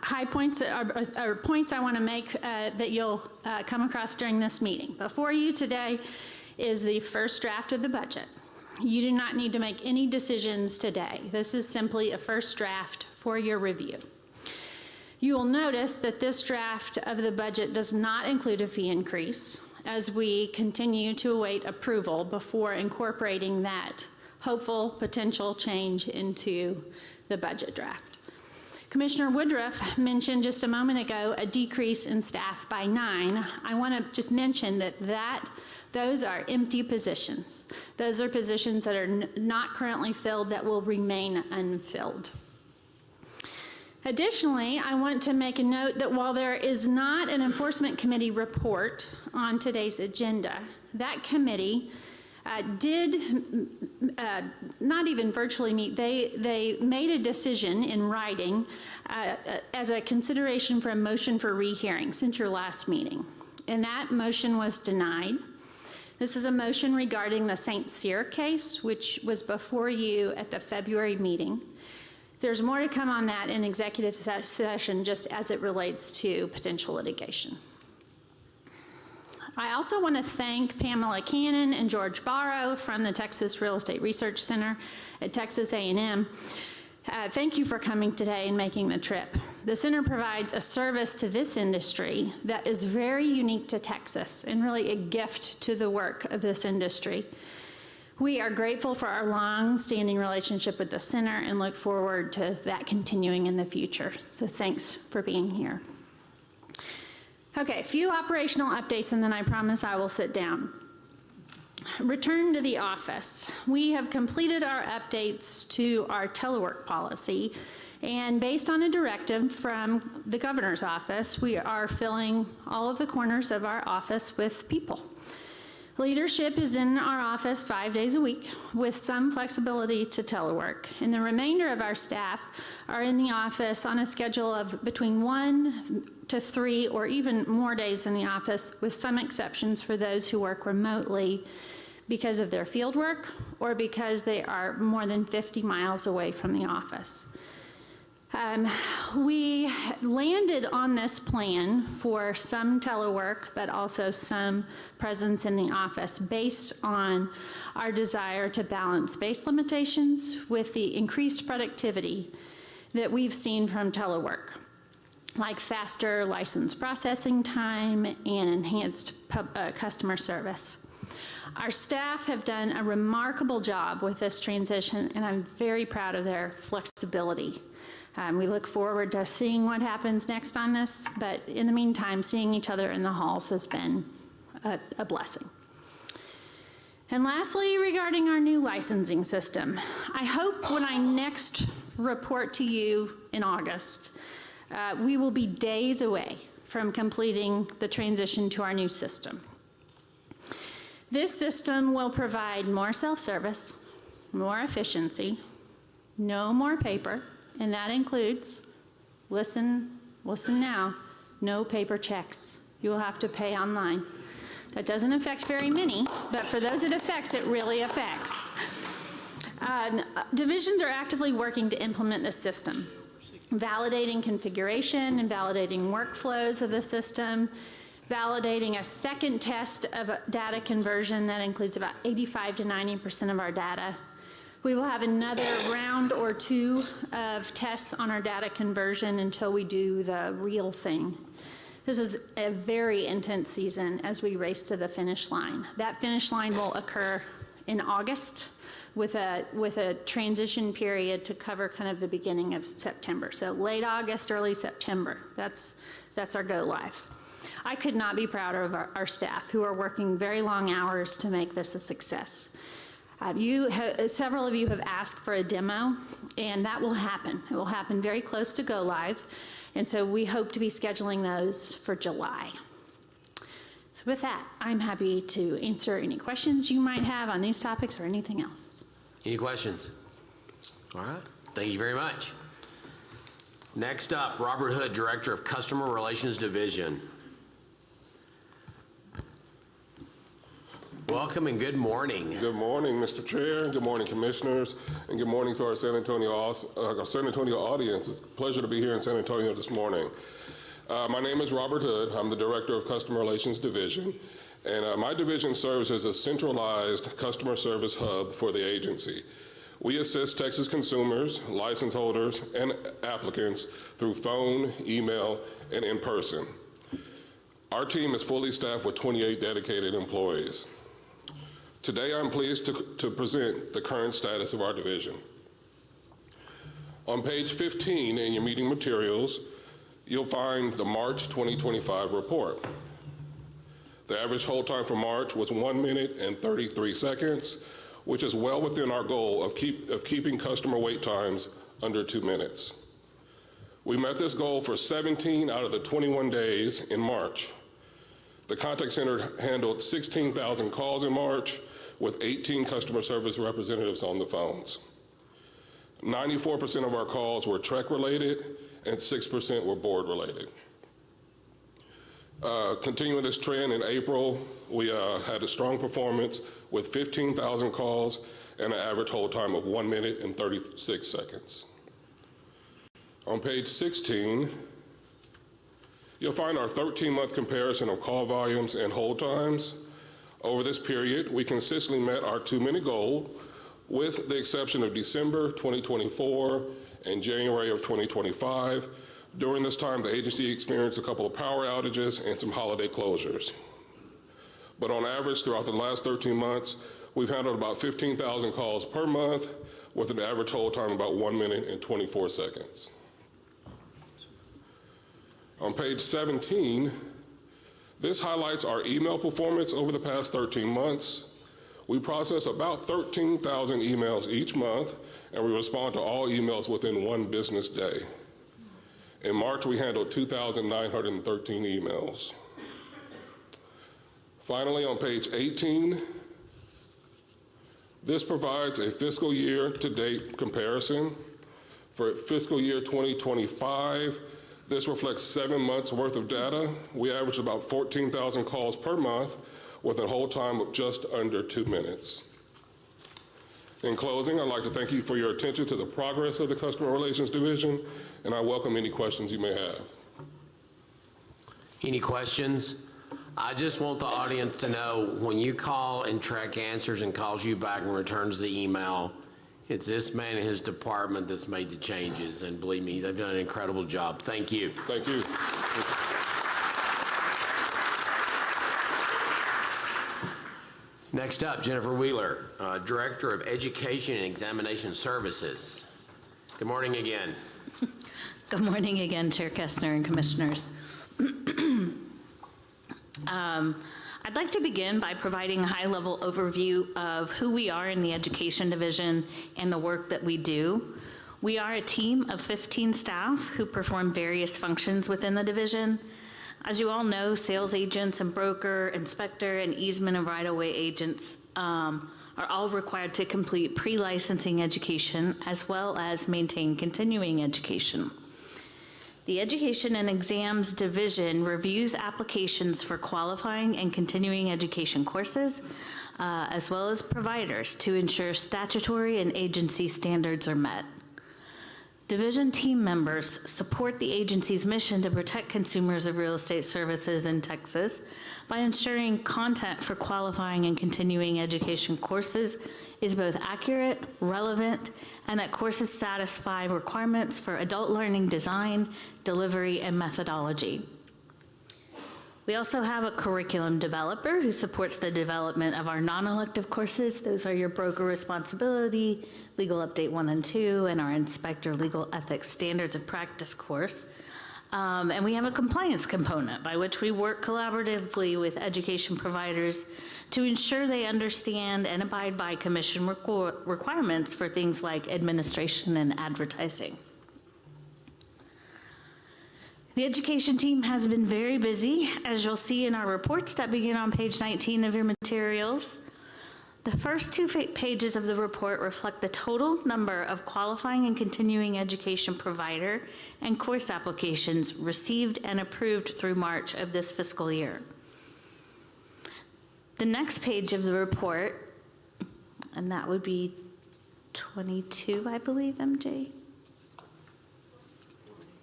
high points or points I want to make that you'll come across during this meeting. Before you today is the first draft of the budget. You do not need to make any decisions today. This is simply a first draft for your review. You will notice that this draft of the budget does not include a fee increase as we continue to await approval before incorporating that hopeful potential change into the budget draft. Commissioner Woodruff mentioned just a moment ago a decrease in staff by 9. I want to just mention that those are empty positions. Those are positions that are not currently filled that will remain unfilled. Additionally, I want to make a note that while there is not an Enforcement Committee report on today's agenda, that committee did not even virtually meet. They made a decision in writing as a consideration for a motion for rehearing since your last meeting, and that motion was denied. This is a motion regarding the St. Cyr case, which was before you at the February meeting. There's more to come on that in executive session just as it relates to potential litigation. I also want to thank Pamela Cannon and George Barrow from the Texas Real Estate Research Center at Texas A&M. Thank you for coming today and making the trip. The center provides a service to this industry that is very unique to Texas and really a gift to the work of this industry. We are grateful for our long-standing relationship with the center and look forward to that continuing in the future. So thanks for being here. Okay, a few operational updates, and then I promise I will sit down. Return to the office. We have completed our updates to our telework policy, and based on a directive from the governor's office, we are filling all of the corners of our office with people. Leadership is in our office 5 days a week with some flexibility to telework, and the remainder of our staff are in the office on a schedule of between 1 to 3 or even more days in the office, with some exceptions for those who work remotely because of their field work or because they are more than 50 miles away from the office. We landed on this plan for some telework, but also some presence in the office based on our desire to balance space limitations with the increased productivity that we've seen from telework, like faster license processing time and enhanced customer service. Our staff have done a remarkable job with this transition, and I'm very proud of their flexibility. We look forward to seeing what happens next on this, but in the meantime, seeing each other in the halls has been a blessing. And lastly, regarding our new licensing system, I hope when I next report to you in August, we will be days away from completing the transition to our new system. This system will provide more self-service, more efficiency, no more paper, and that includes, listen now, no paper checks. You will have to pay online. That doesn't affect very many, but for those it affects, it really affects. Divisions are actively working to implement this system, validating configuration and validating workflows of the system, validating a second test of data conversion that includes about 85 to 90% of our data. We will have another round or two of tests on our data conversion until we do the real thing. This is a very intense season as we race to the finish line. That finish line will occur in August with a transition period to cover kind of the beginning of September. So late August, early September, that's our go live. I could not be prouder of our staff who are working very long hours to make this a success. Several of you have asked for a demo, and that will happen. It will happen very close to go live, and so we hope to be scheduling those for July. So with that, I'm happy to answer any questions you might have on these topics or anything else. Any questions? All right, thank you very much. Next up, Robert Hood, Director of Customer Relations Division. Welcome and good morning. Good morning, Mr. Chair, and good morning, Commissioners, and good morning to our San Antonio audience. It's a pleasure to be here in San Antonio this morning. My name is Robert Hood. I'm the Director of Customer Relations Division, and my division serves as a centralized customer service hub for the agency. We assist Texas consumers, license holders, and applicants through phone, email, and in person. Our team is fully staffed with 28 dedicated employees. Today, I'm pleased to present the current status of our division. On page 15 in your meeting materials, you'll find the March 2025 report. The average hold time for March was 1 minute and 33 seconds, which is well within our goal of keeping customer wait times under 2 minutes. We met this goal for 17 out of the 21 days in March. The contact center handled 16,000 calls in March with 18 customer service representatives on the phones. 94% of our calls were TREC related and 6% were board related. Continuing this trend in April, we had a strong performance with 15,000 calls and an average hold time of 1 minute and 36 seconds. On page 16, you'll find our 13-month comparison of call volumes and hold times. Over this period, we consistently met our 2-minute goal, with the exception of December 2024 and January of 2025. During this time, the agency experienced a couple of power outages and some holiday closures. But on average, throughout the last 13 months, we've handled about 15,000 calls per month, with an average hold time about 1 minute and 24 seconds. On page 17, This highlights our email performance over the past 13 months. We process about 13,000 emails each month, and we respond to all emails within 1 business day. In March, we handled 2,913 emails. Finally, on page 18, this provides a fiscal year-to-date comparison. For fiscal year 2025, this reflects 7 months worth of data. We averaged about 14,000 calls per month with a hold time of just under 2 minutes. In closing, I'd like to thank you for your attention to the progress of the Customer Relations Division, and I welcome any questions you may have. Any questions? I just want the audience to know, when you call and TREC answers and calls you back and returns the email, it's this man and his department that's made the changes, and believe me, they've done an incredible job. Thank you. Thank you. Next up, Jennifer Wheeler, Director of Education and Examination Services. Good morning again. Good morning again, Chair Kestner and Commissioners. I'd like to begin by providing a high-level overview of who we are in the Education Division and the work that we do. We are a team of 15 staff who perform various functions within the division. As you all know, sales agents and broker, inspector, and easement and right-of-way agents are all required to complete pre-licensing education as well as maintain continuing education. The Education and Exams Division reviews applications for qualifying and continuing education courses, as well as providers, to ensure statutory and agency standards are met. Division team members support the agency's mission to protect consumers of real estate services in Texas by ensuring content for qualifying and continuing education courses is both accurate, relevant, and that courses satisfy requirements for adult learning design, delivery, and methodology. We also have a curriculum developer who supports the development of our non-elective courses. Those are your broker responsibility, legal update 1 and 2, and our inspector legal ethics standards of practice course. And we have a compliance component by which we work collaboratively with education providers to ensure they understand and abide by commission requirements for things like administration and advertising. The education team has been very busy, as you'll see in our reports that begin on page 19 of your materials. The first 2 pages of the report reflect the total number of qualifying and continuing education provider and course applications received and approved through March of this fiscal year. The next page of the report, and that would be 22, I believe, MJ.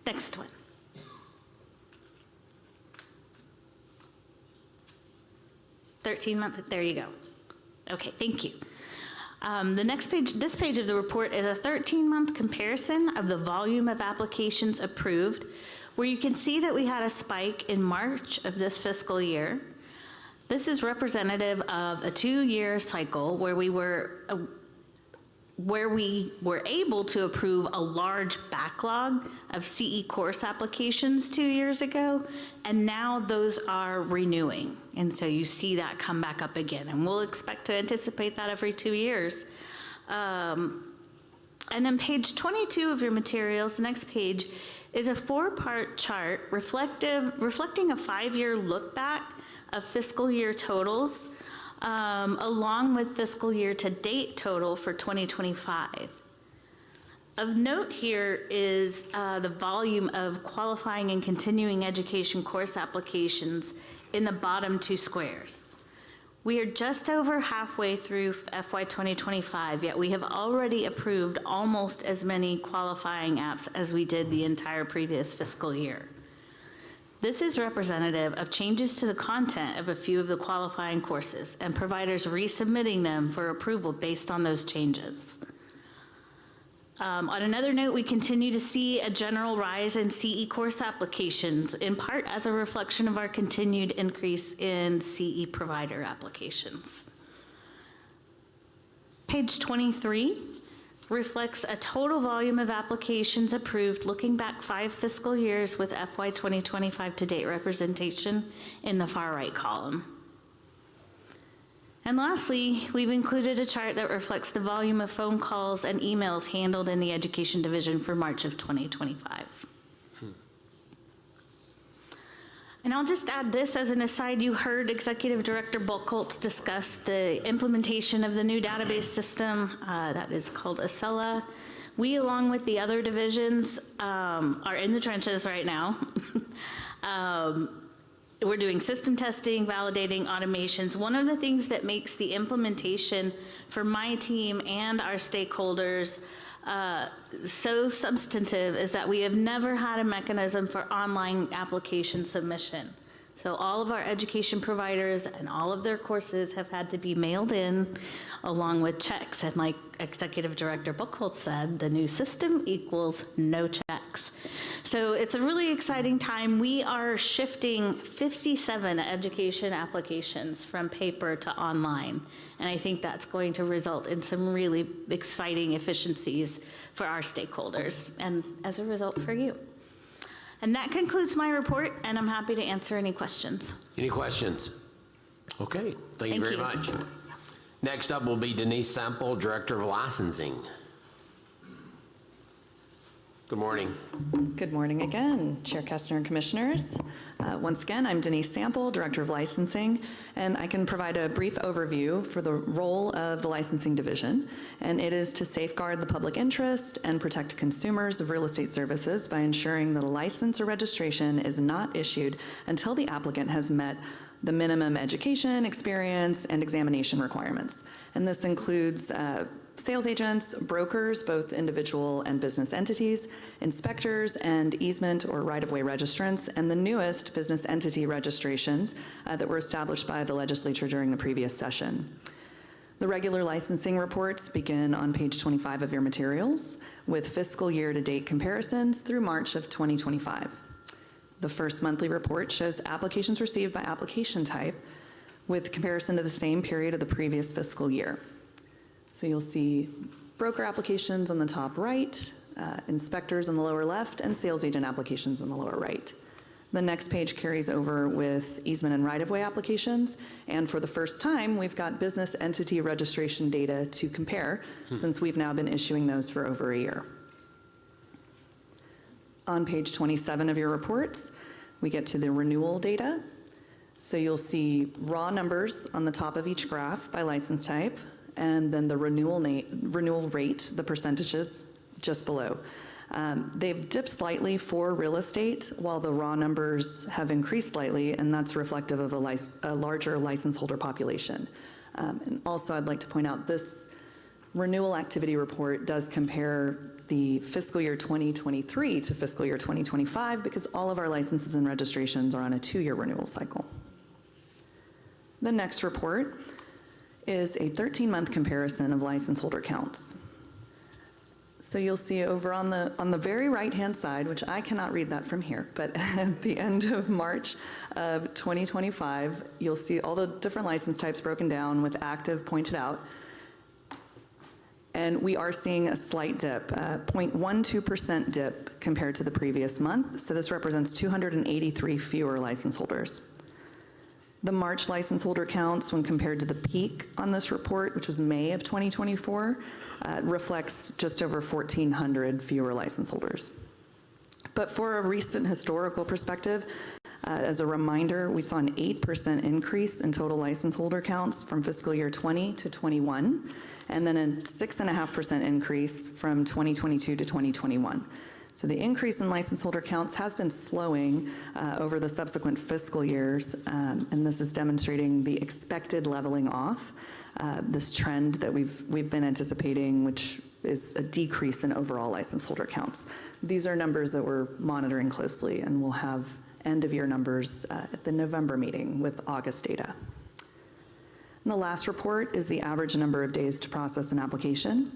Next one. There you go. Okay, thank you. The next page, this page of the report is a 13-month comparison of the volume of applications approved, where you can see that we had a spike in March of this fiscal year. This is representative of a 2-year cycle where we were able to approve a large backlog of CE course applications 2 years ago, and now those are renewing. And so you see that come back up again, and we'll expect to anticipate that every 2 years. And then page 22 of your materials, the next page, is a 4-part chart reflecting a 5-year look back of fiscal year totals, along with fiscal year to date total for 2025. Of note here is the volume of qualifying and continuing education course applications in the bottom 2 squares. We are just over halfway through FY 2025, yet we have already approved almost as many qualifying apps as we did the entire previous fiscal year. This is representative of changes to the content of a few of the qualifying courses and providers resubmitting them for approval based on those changes. On another note, we continue to see a general rise in CE course applications, in part as a reflection of our continued increase in CE provider applications. Page 23 reflects a total volume of applications approved looking back 5 fiscal years with FY 2025 to date representation in the far right column. And lastly, we've included a chart that reflects the volume of phone calls and emails handled in the Education Division for March of 2025. And I'll just add this as an aside. You heard Executive Director Buchholz discuss the implementation of the new database system that is called Acela. We, along with the other divisions, are in the trenches right now. We're doing system testing, validating automations. One of the things that makes the implementation for my team and our stakeholders so substantive is that we have never had a mechanism for online application submission. So all of our education providers and all of their courses have had to be mailed in along with checks. And like Executive Director Buchholz said, the new system equals no checks. So it's a really exciting time. We are shifting 57 education applications from paper to online. And I think that's going to result in some really exciting efficiencies for our stakeholders and as a result for you. And that concludes my report, and I'm happy to answer any questions. Any questions? Okay, thank you very much. Next up will be Denise Sample, Director of Licensing. Good morning. Good morning again, Chair Kestner and Commissioners. Once again, I'm Denise Sample, Director of Licensing, and I can provide a brief overview for the role of the Licensing Division, and it is to safeguard the public interest and protect consumers of real estate services by ensuring that a license or registration is not issued until the applicant has met the minimum education, experience, and examination requirements. And this includes sales agents, brokers, both individual and business entities, inspectors, and easement or right-of-way registrants, and the newest business entity registrations that were established by the legislature during the previous session. The regular licensing reports begin on page 25 of your materials with fiscal year-to-date comparisons through March of 2025. The first monthly report shows applications received by application type with comparison to the same period of the previous fiscal year. So you'll see broker applications on the top right, inspectors on the lower left, and sales agent applications on the lower right. The next page carries over with easement and right-of-way applications, and for the first time, we've got business entity registration data to compare since we've now been issuing those for over a year. On page 27 of your reports, we get to the renewal data. So you'll see raw numbers on the top of each graph by license type, and then the renewal rate, the percentages just below. They've dipped slightly for real estate, while the raw numbers have increased slightly, and that's reflective of a larger license holder population. And also, I'd like to point out this renewal activity report does compare the fiscal year 2023 to fiscal year 2025 because all of our licenses and registrations are on a 2-year renewal cycle. The next report is a 13-month comparison of license holder counts. So you'll see over on the very right-hand side, which I cannot read that from here, but at the end of March of 2025, you'll see all the different license types broken down with active pointed out. And we are seeing a slight dip, 0.12% dip compared to the previous month. So this represents 283 fewer license holders. The March license holder counts when compared to the peak on this report, which was May of 2024, reflects just over 1,400 fewer license holders. But for a recent historical perspective, as a reminder, we saw an 8% increase in total license holder counts from fiscal year 20 to 21, and then a 6.5% increase from 2022 to 2021. So the increase in license holder counts has been slowing over the subsequent fiscal years, and this is demonstrating the expected leveling off, this trend that we've been anticipating, which is a decrease in overall license holder counts. These are numbers that we're monitoring closely, and we'll have end-of-year numbers at the November meeting with August data. And the last report is the average number of days to process an application.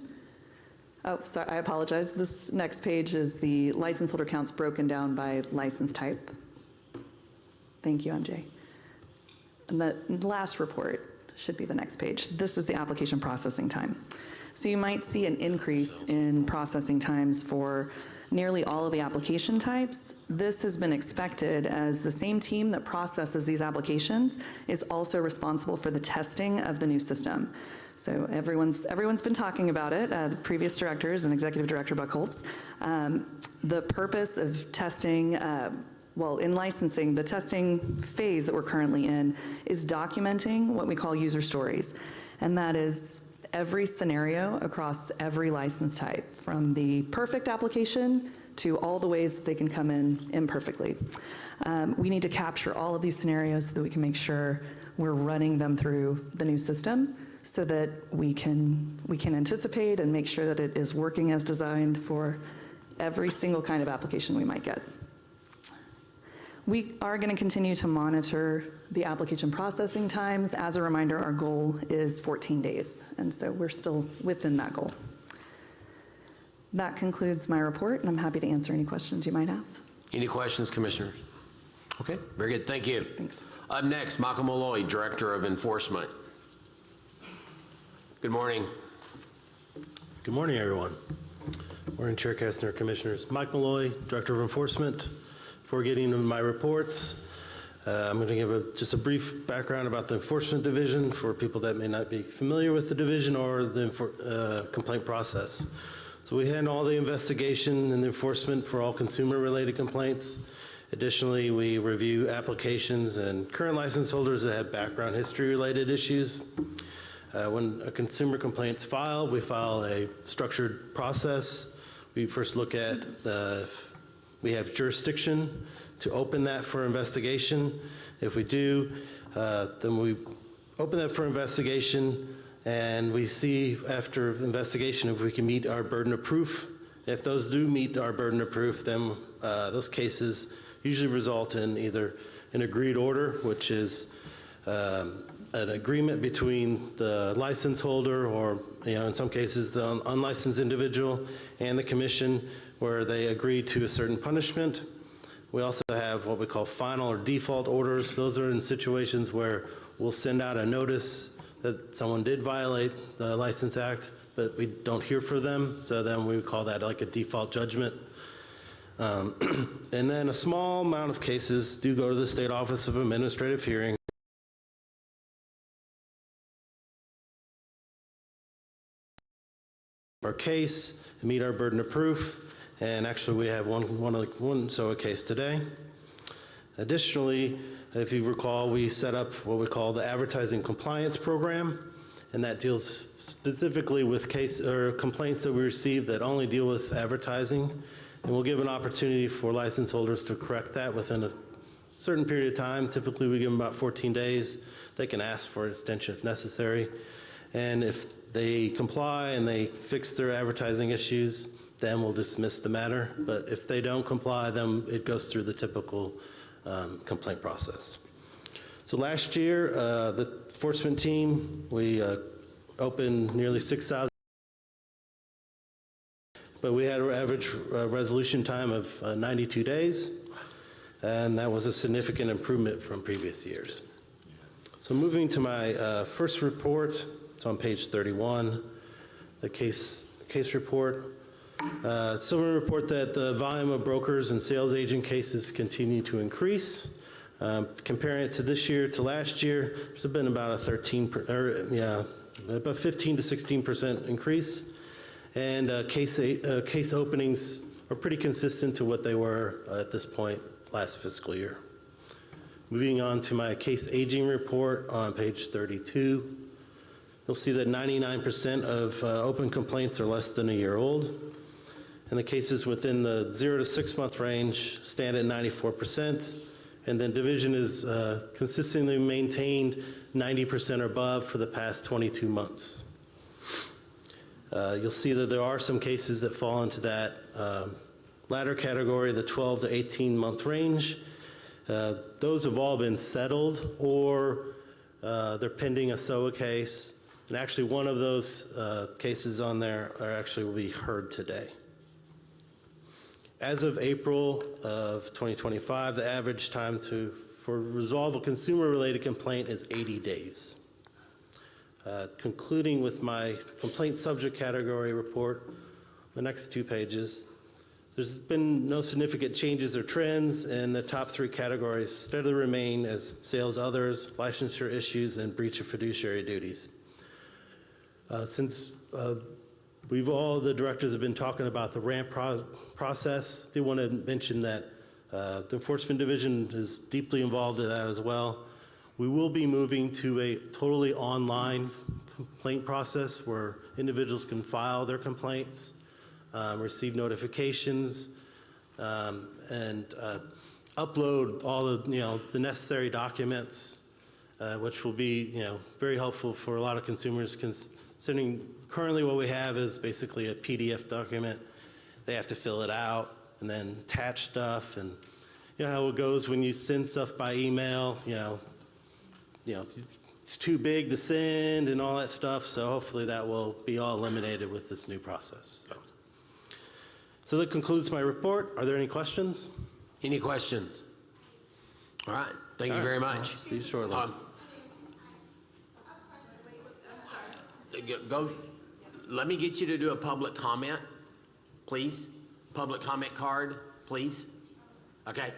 Oh, sorry, I apologize. This next page is the license holder counts broken down by license type. Thank you, MJ. And the last report should be the next page. This is the application processing time. So you might see an increase in processing times for nearly all of the application types. This has been expected as the same team that processes these applications is also responsible for the testing of the new system. So everyone's been talking about it, the previous directors and Executive Director Buckholz. The purpose of testing, in licensing, the testing phase that we're currently in is documenting what we call user stories. And that is every scenario across every license type, from the perfect application to all the ways that they can come in imperfectly. We need to capture all of these scenarios so that we can make sure we're running them through the new system so that we can anticipate and make sure that it is working as designed for every single kind of application we might get. We are going to continue to monitor the application processing times. As a reminder, our goal is 14 days, and so we're still within that goal. That concludes my report, and I'm happy to answer any questions you might have. Any questions, Commissioners? Okay, very good. Thank you. Thanks. Up next, Michael Malloy, Director of Enforcement. Good morning. Good morning, everyone. Morning, Chair Kestner, Commissioners. Mike Malloy, Director of Enforcement. Before getting into my reports, I'm going to give just a brief background about the Enforcement Division for people that may not be familiar with the division or the complaint process. So we handle all the investigation and the enforcement for all consumer-related complaints. Additionally, we review applications and current license holders that have background history-related issues. When a consumer complaint's filed, we file a structured process. We first look at we have jurisdiction to open that for investigation. If we do, then we open that for investigation, and we see after investigation if we can meet our burden of proof. If those do meet our burden of proof, then those cases usually result in either an agreed order, which is an agreement between the license holder or, in some cases, the unlicensed individual and the commission, where they agree to a certain punishment. We also have what we call final or default orders. Those are in situations where we'll send out a notice that someone did violate the License Act, but we don't hear from them, so then we call that like a default judgment. And then a small amount of cases do go to the State Office of Administrative Hearing. Our case, meet our burden of proof, and actually we have one SOA case today. Additionally, if you recall, we set up what we call the Advertising Compliance Program, and that deals specifically with complaints that we receive that only deal with advertising, and we'll give an opportunity for license holders to correct that within a certain period of time. Typically, we give them about 14 days. They can ask for an extension if necessary, and if they comply and they fix their advertising issues, then we'll dismiss the matter. But if they don't comply, then it goes through the typical complaint process. So last year, the enforcement team, we opened nearly 6,000, but we had an average resolution time of 92 days, and that was a significant improvement from previous years. So moving to my first report, it's on page 31, the case report. Still a report that the volume of brokers and sales agent cases continue to increase. Comparing it to this year to last year, there's been about a about 15 to 16% increase. And case openings are pretty consistent to what they were at this point last fiscal year. Moving on to my case aging report on page 32, you'll see that 99% of open complaints are less than a year old. And the cases within the 0 to 6 month range stand at 94%. And then division is consistently maintained 90% or above for the past 22 months. You'll see that there are some cases that fall into that latter category, the 12 to 18 month range. Those have all been settled or they're pending a SOA case. And actually one of those cases on there will be heard today. As of April of 2025, the average time for resolve a consumer-related complaint is 80 days. concluding with my complaint subject category report, the next 2 pages. There's been no significant changes or trends, and the top 3 categories steadily remain as sales others, licensure issues, and breach of fiduciary duties. Since the directors have been talking about the ramp process, I do want to mention that the Enforcement Division is deeply involved in that as well. We will be moving to a totally online complaint process where individuals can file their complaints, receive notifications, and upload all the necessary documents, which will be very helpful for a lot of consumers, considering currently what we have is basically a PDF document. They have to fill it out and then attach stuff, and you know how it goes when you send stuff by email. It's too big to send and all that stuff. So hopefully that will be all eliminated with this new process. So that concludes my report. Are there any questions? Any questions? All right. Thank you very much. See you shortly. Go. Let me get you to do a public comment, please. Public comment card, please. Okay.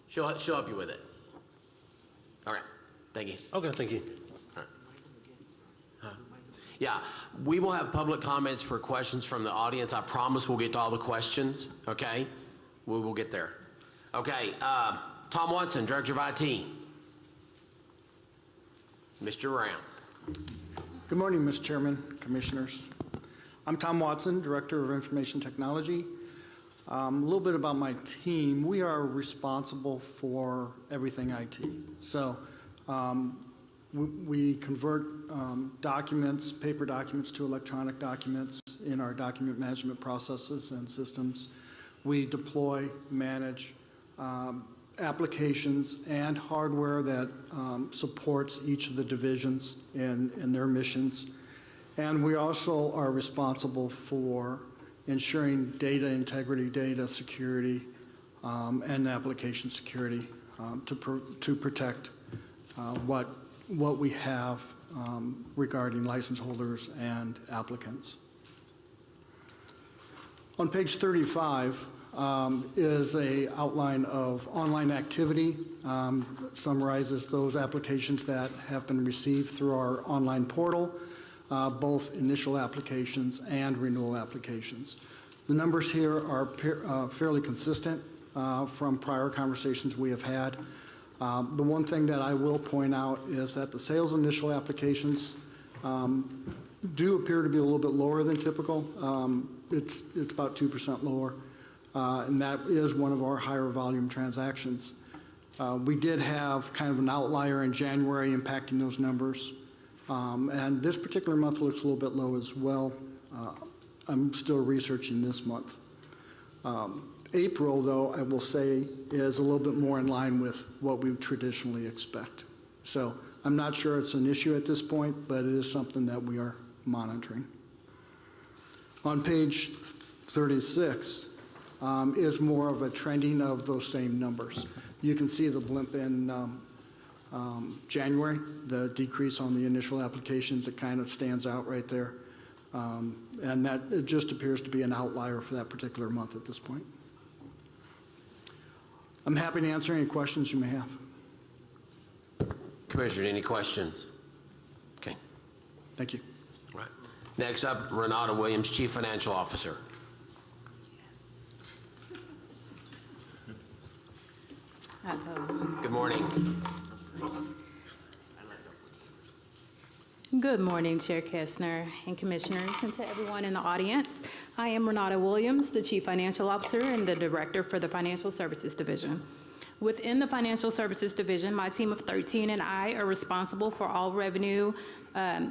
She'll help you with it. All right. Thank you. Okay, thank you. All right. Yeah, we will have public comments for questions from the audience. I promise we'll get to all the questions, okay? We will get there. Okay, Tom Watson, Director of IT. Mr. Brown. Good morning, Mr. Chairman, Commissioners. I'm Tom Watson, Director of Information Technology. A little bit about my team. We are responsible for everything IT. So we convert documents, paper documents to electronic documents in our document management processes and systems. We deploy, manage applications and hardware that supports each of the divisions in their missions. And we also are responsible for ensuring data integrity, data security, and application security to protect what we have regarding license holders and applicants. On page 35 is an outline of online activity, summarizes those applications that have been received through our online portal, both initial applications and renewal applications. The numbers here are fairly consistent from prior conversations we have had. The one thing that I will point out is that the sales initial applications do appear to be a little bit lower than typical. It's about 2% lower, and that is one of our higher volume transactions. We did have kind of an outlier in January impacting those numbers, and this particular month looks a little bit low as well. I'm still researching this month. April, though, I will say, is a little bit more in line with what we would traditionally expect. So I'm not sure it's an issue at this point, but it is something that we are monitoring. On page 36 is more of a trending of those same numbers. You can see the blimp in January, the decrease on the initial applications. It kind of stands out right there. And that it just appears to be an outlier for that particular month at this point. I'm happy to answer any questions you may have. Commissioner, any questions? Okay. Thank you. All right. Next up, Renata Williams, Chief Financial Officer. Good morning. Good morning, Chair Kestner and Commissioners, and to everyone in the audience. I am Renata Williams, the Chief Financial Officer and the Director for the Financial Services Division. Within the Financial Services Division, my team of 13 and I are responsible for all revenue,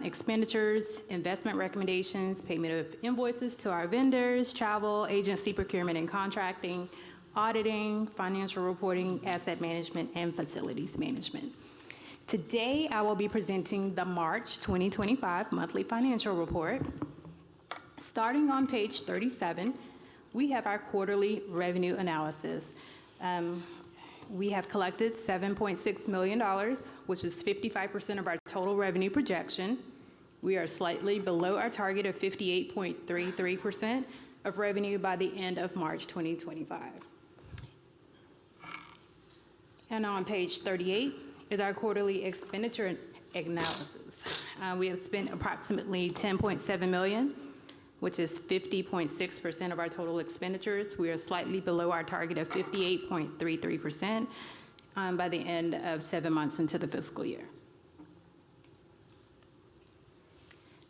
expenditures, investment recommendations, payment of invoices to our vendors, travel, agency procurement and contracting, auditing, financial reporting, asset management, and facilities management. Today, I will be presenting the March 2025 monthly financial report. Starting on page 37, we have our quarterly revenue analysis. We have collected $7.6 million, which is 55% of our total revenue projection. We are slightly below our target of 58.33% of revenue by the end of March 2025. And on page 38 is our quarterly expenditure analysis. We have spent approximately $10.7 million, which is 50.6% of our total expenditures. We are slightly below our target of 58.33% by the end of 7 months into the fiscal year.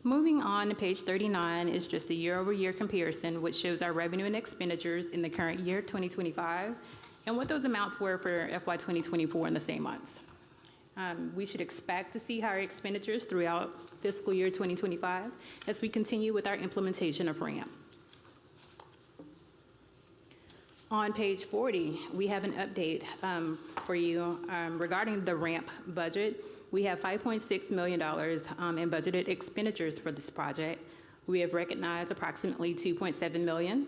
Moving on to page 39 is just a year-over-year comparison, which shows our revenue and expenditures in the current year, 2025, and what those amounts were for FY 2024 in the same months. We should expect to see higher expenditures throughout fiscal year 2025 as we continue with our implementation of RAMP. On page 40, we have an update for you regarding the RAMP budget. We have $5.6 million in budgeted expenditures for this project. We have recognized approximately $2.7 million.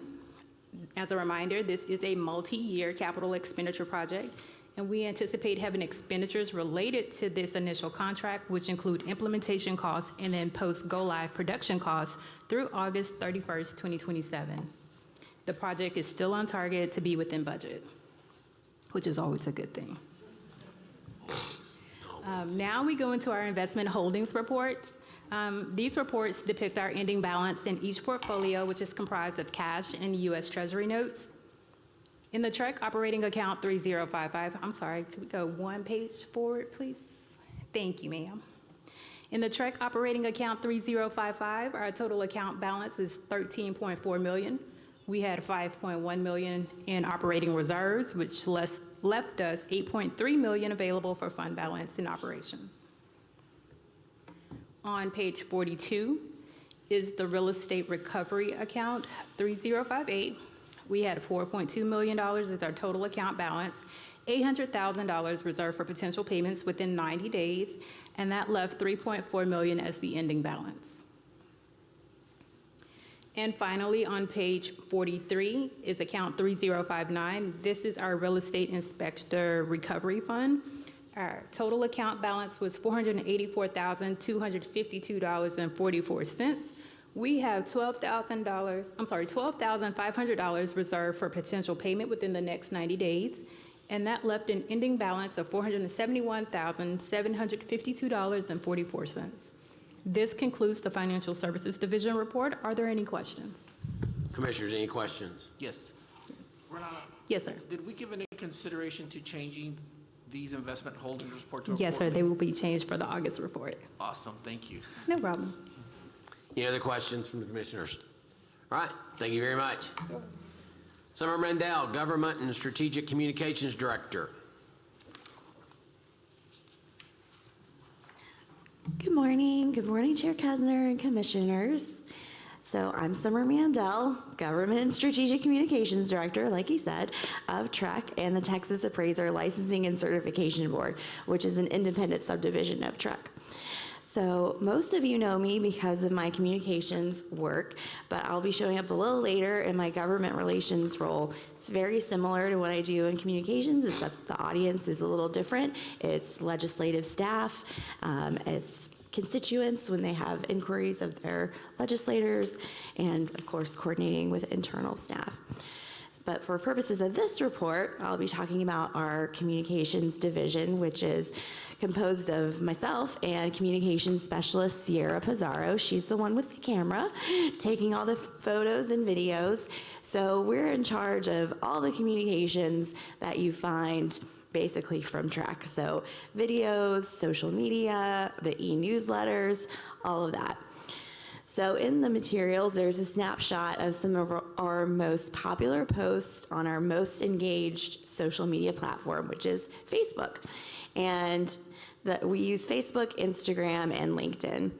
As a reminder, this is a multi-year capital expenditure project, and we anticipate having expenditures related to this initial contract, which include implementation costs and then post-go-live production costs through August 31st, 2027. The project is still on target to be within budget, which is always a good thing. Now we go into our investment holdings reports. These reports depict our ending balance in each portfolio, which is comprised of cash and U.S. Treasury notes. In the TREC operating account 3055, I'm sorry, could we go one page forward, please? Thank you, ma'am. In the TREC operating account 3055, our total account balance is $13.4 million. We had $5.1 million in operating reserves, which left us $8.3 million available for fund balance in operations. On page 42 is the real estate recovery account 3058. We had $4.2 million as our total account balance, $800,000 reserved for potential payments within 90 days, and that left $3.4 million as the ending balance. And finally, on page 43 is account 3059. This is our real estate inspector recovery fund. Our total account balance was $484,252.44. We have $12,500 reserved for potential payment within the next 90 days, and that left an ending balance of $471,752.44. This concludes the Financial Services Division report. Are there any questions? Commissioners, any questions? Yes. Renata? Yes, sir. Did we give any consideration to changing these investment holdings report to a Yes, sir. quarterly? They will be changed for the August report. Awesome, thank you. No problem. Any other questions from the commissioners? All right, thank you very much. Summer Mandel, Government and Strategic Communications Director. Good morning, Chair Kessner and Commissioners. So I'm Summer Mandel, Government and Strategic Communications Director, like he said, of TREC and the Texas Appraiser Licensing and Certification Board, which is an independent subdivision of TREC. So most of you know me because of my communications work, but I'll be showing up a little later in my government relations role. It's very similar to what I do in communications, except the audience is a little different. It's legislative staff, it's constituents when they have inquiries of their legislators, and of course coordinating with internal staff. But for purposes of this report, I'll be talking about our communications division, which is composed of myself and communications specialist Sierra Pizarro. She's the one with the camera taking all the photos and videos. So we're in charge of all the communications that you find basically from TREC. So videos, social media, the e-newsletters, all of that. So in the materials, there's a snapshot of some of our most popular posts on our most engaged social media platform, which is Facebook. And we use Facebook, Instagram, and LinkedIn.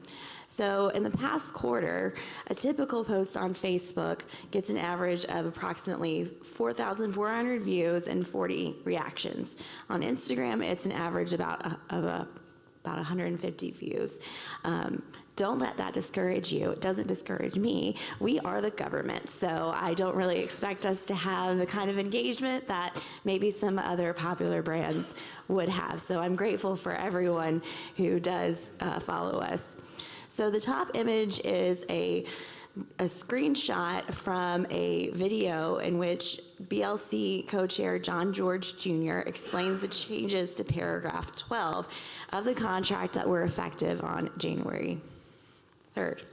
So in the past quarter, a typical post on Facebook gets an average of approximately 4,400 views and 40 reactions. On Instagram, it's an average of about 150 views. don't let that discourage you. It doesn't discourage me. We are the government, so I don't really expect us to have the kind of engagement that maybe some other popular brands would have. So I'm grateful for everyone who does follow us. So the top image is a screenshot from a video in which BLC co-chair John George Jr. explains the changes to paragraph 12 of the contract that were effective on January 3rd.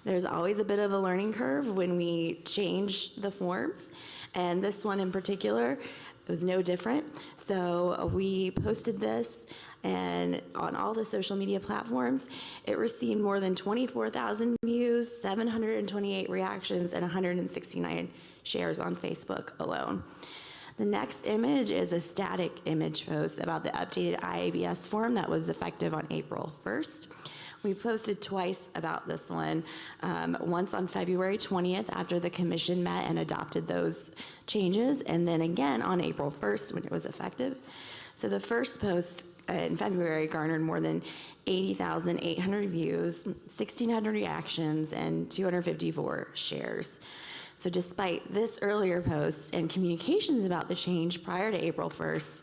There's always a bit of a learning curve when we change the forms, and this one in particular was no different. So we posted this, and on all the social media platforms, it received more than 24,000 views, 728 reactions, and 169 shares on Facebook alone. The next image is a static image post about the updated IABS form that was effective on April 1st. We posted twice about this one, once on February 20th after the commission met and adopted those changes, and then again on April 1st when it was effective. So the first post in February garnered more than 80,800 views, 1,600 reactions, and 254 shares. So despite this earlier post and communications about the change prior to April 1st,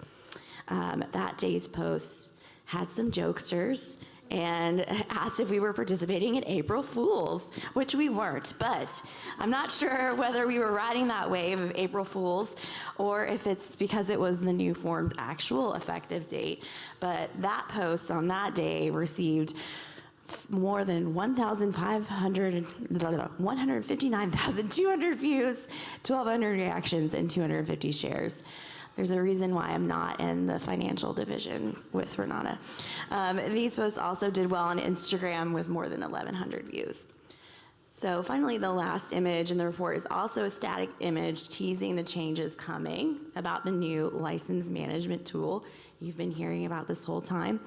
that day's post had some jokesters and asked if we were participating in April Fools, which we weren't, but I'm not sure whether we were riding that wave of April Fools or if it's because it was the new form's actual effective date. But that post on that day received more than 159,200 views, 1,200 reactions, and 250 shares. There's a reason why I'm not in the financial division with Renata. These posts also did well on Instagram with more than 1,100 views. So finally, the last image in the report is also a static image teasing the changes coming about the new license management tool. You've been hearing about this whole time.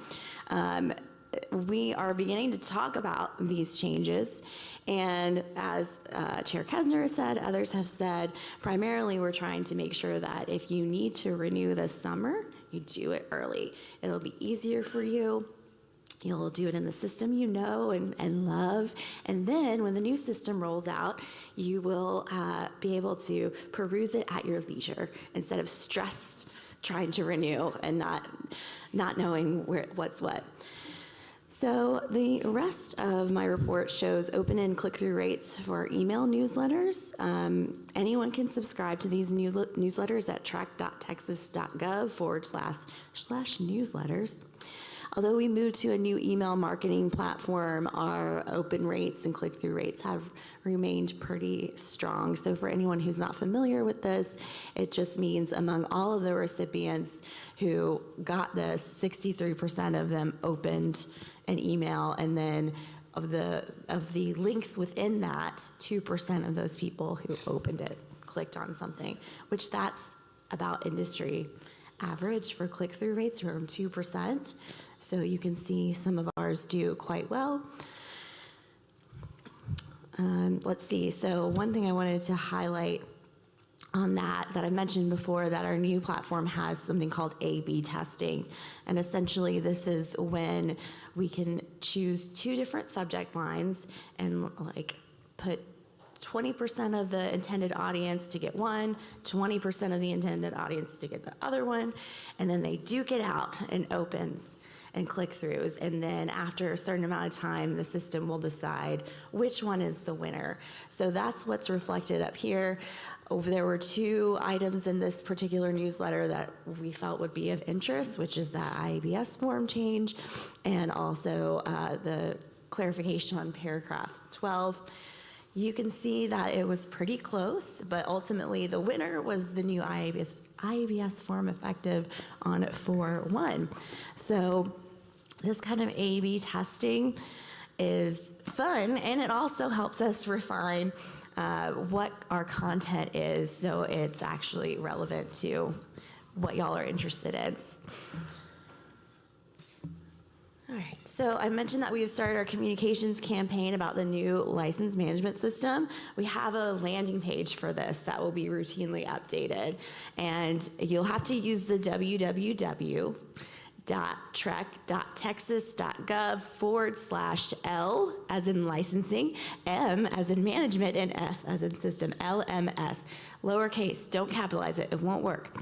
We are beginning to talk about these changes, and as Chair Kessner has said, others have said, primarily we're trying to make sure that if you need to renew this summer, you do it early. It'll be easier for you. You'll do it in the system you know and love, and then when the new system rolls out, you will be able to peruse it at your leisure instead of stressed trying to renew and not knowing what's what. So the rest of my report shows open-end click-through rates for email newsletters. Anyone can subscribe to these newsletters at trec.texas.gov/newsletters. Although we moved to a new email marketing platform, our open rates and click-through rates have remained pretty strong. So for anyone who's not familiar with this, it just means among all of the recipients who got this, 63% of them opened an email, and then of the links within that, 2% of those people who opened it clicked on something, which that's about industry average for click-through rates, around 2%. So you can see some of ours do quite well. Let's see, so one thing I wanted to highlight on that I mentioned before, that our new platform has something called A/B testing. And essentially this is when we can choose two different subject lines and like put 20% of the intended audience to get one, 20% of the intended audience to get the other one, and then they duke it out and opens and click-throughs, and then after a certain amount of time, the system will decide which one is the winner. So that's what's reflected up here. There were two items in this particular newsletter that we felt would be of interest, which is that IABS form change and also the clarification on paragraph 12. You can see that it was pretty close, but ultimately the winner was the new IABS form effective on 4/1. So this kind of A/B testing is fun, and it also helps us refine what our content is, so it's actually relevant to what y'all are interested in. All right, so I mentioned that we've started our communications campaign about the new license management system. We have a landing page for this that will be routinely updated, and you'll have to use the www www.trec.texas.gov/L as in licensing, M as in management, and S as in system, LMS. Lowercase, don't capitalize it, it won't work.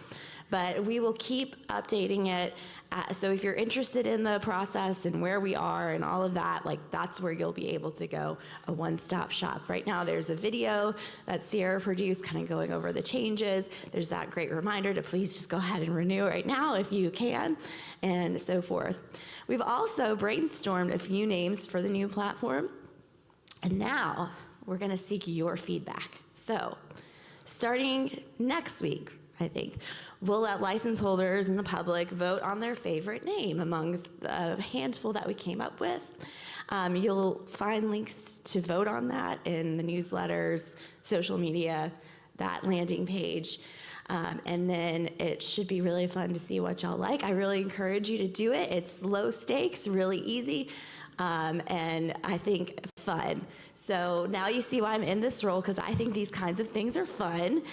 But we will keep updating it. So if you're interested in the process and where we are and all of that, like that's where you'll be able to go, a one-stop shop. Right now there's a video that Sierra produced kind of going over the changes. There's that great reminder to please just go ahead and renew right now if you can, and so forth. We've also brainstormed a few names for the new platform, and now we're gonna seek your feedback. So starting next week, I think, we'll let license holders and the public vote on their favorite name among a handful that we came up with. You'll find links to vote on that in the newsletters, social media, that landing page. And then it should be really fun to see what y'all like. I really encourage you to do it. It's low stakes, really easy, and I think fun. So now you see why I'm in this role, because I think these kinds of things are fun.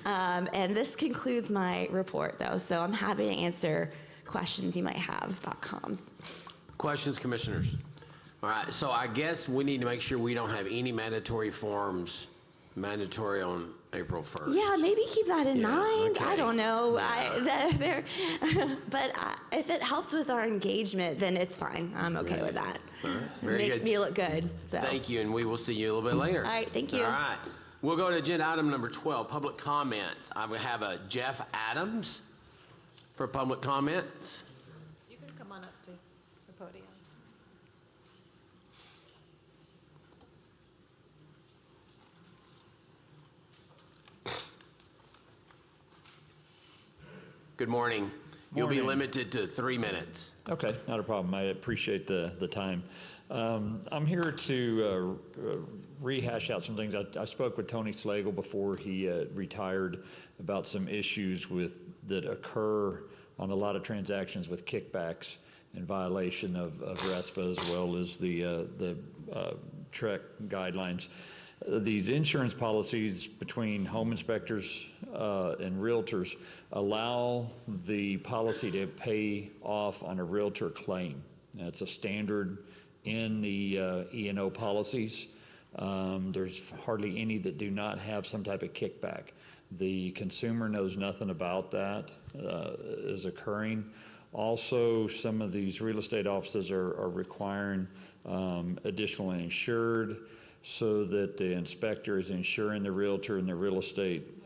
And this concludes my report, though, so I'm happy to answer questions you might have about comms. Questions, commissioners? All right, so I guess we need to make sure we don't have any mandatory forms mandatory on April 1st. Yeah, maybe keep that in mind. okay. I don't know. But if it helps with our engagement, then it's fine. I'm okay with that. All right, It very makes good. me look good. So. Thank you, and we will see you a little bit later. All right, thank you. All right, we'll go to agenda item number 12, public comments. I will have a Jeff Adams for public comments. You can come on up to the podium. Good morning. You'll be Morning. limited to 3 minutes. Okay, not a problem. I appreciate the time. I'm here to rehash out some things. I spoke with Tony Slagle before he retired about some issues that occur on a lot of transactions with kickbacks in violation of RESPA as well as the TREC guidelines. These insurance policies between home inspectors and realtors allow the policy to pay off on a realtor claim. That's a standard in the E&O policies. There's hardly any that do not have some type of kickback. The consumer knows nothing about that is occurring. Also, some of these real estate offices are requiring additional insured, so that the inspector is insuring the realtor and the real estate,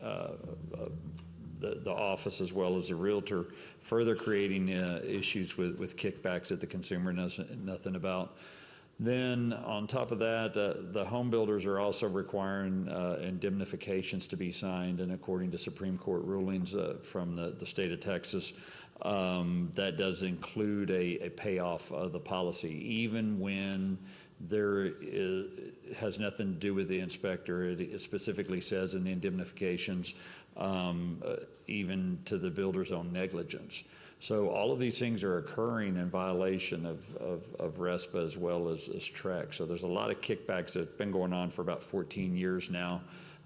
the office as well as the realtor, further creating issues with kickbacks that the consumer knows nothing about. Then on top of that, the home builders are also requiring indemnifications to be signed, and according to Supreme Court rulings from the state of Texas, that does include a payoff of the policy, even when has nothing to do with the inspector. It specifically says in the indemnifications, even to the builder's own negligence. So all of these things are occurring in violation of RESPA as well as TREC. So there's a lot of kickbacks that have been going on for about 14 years now.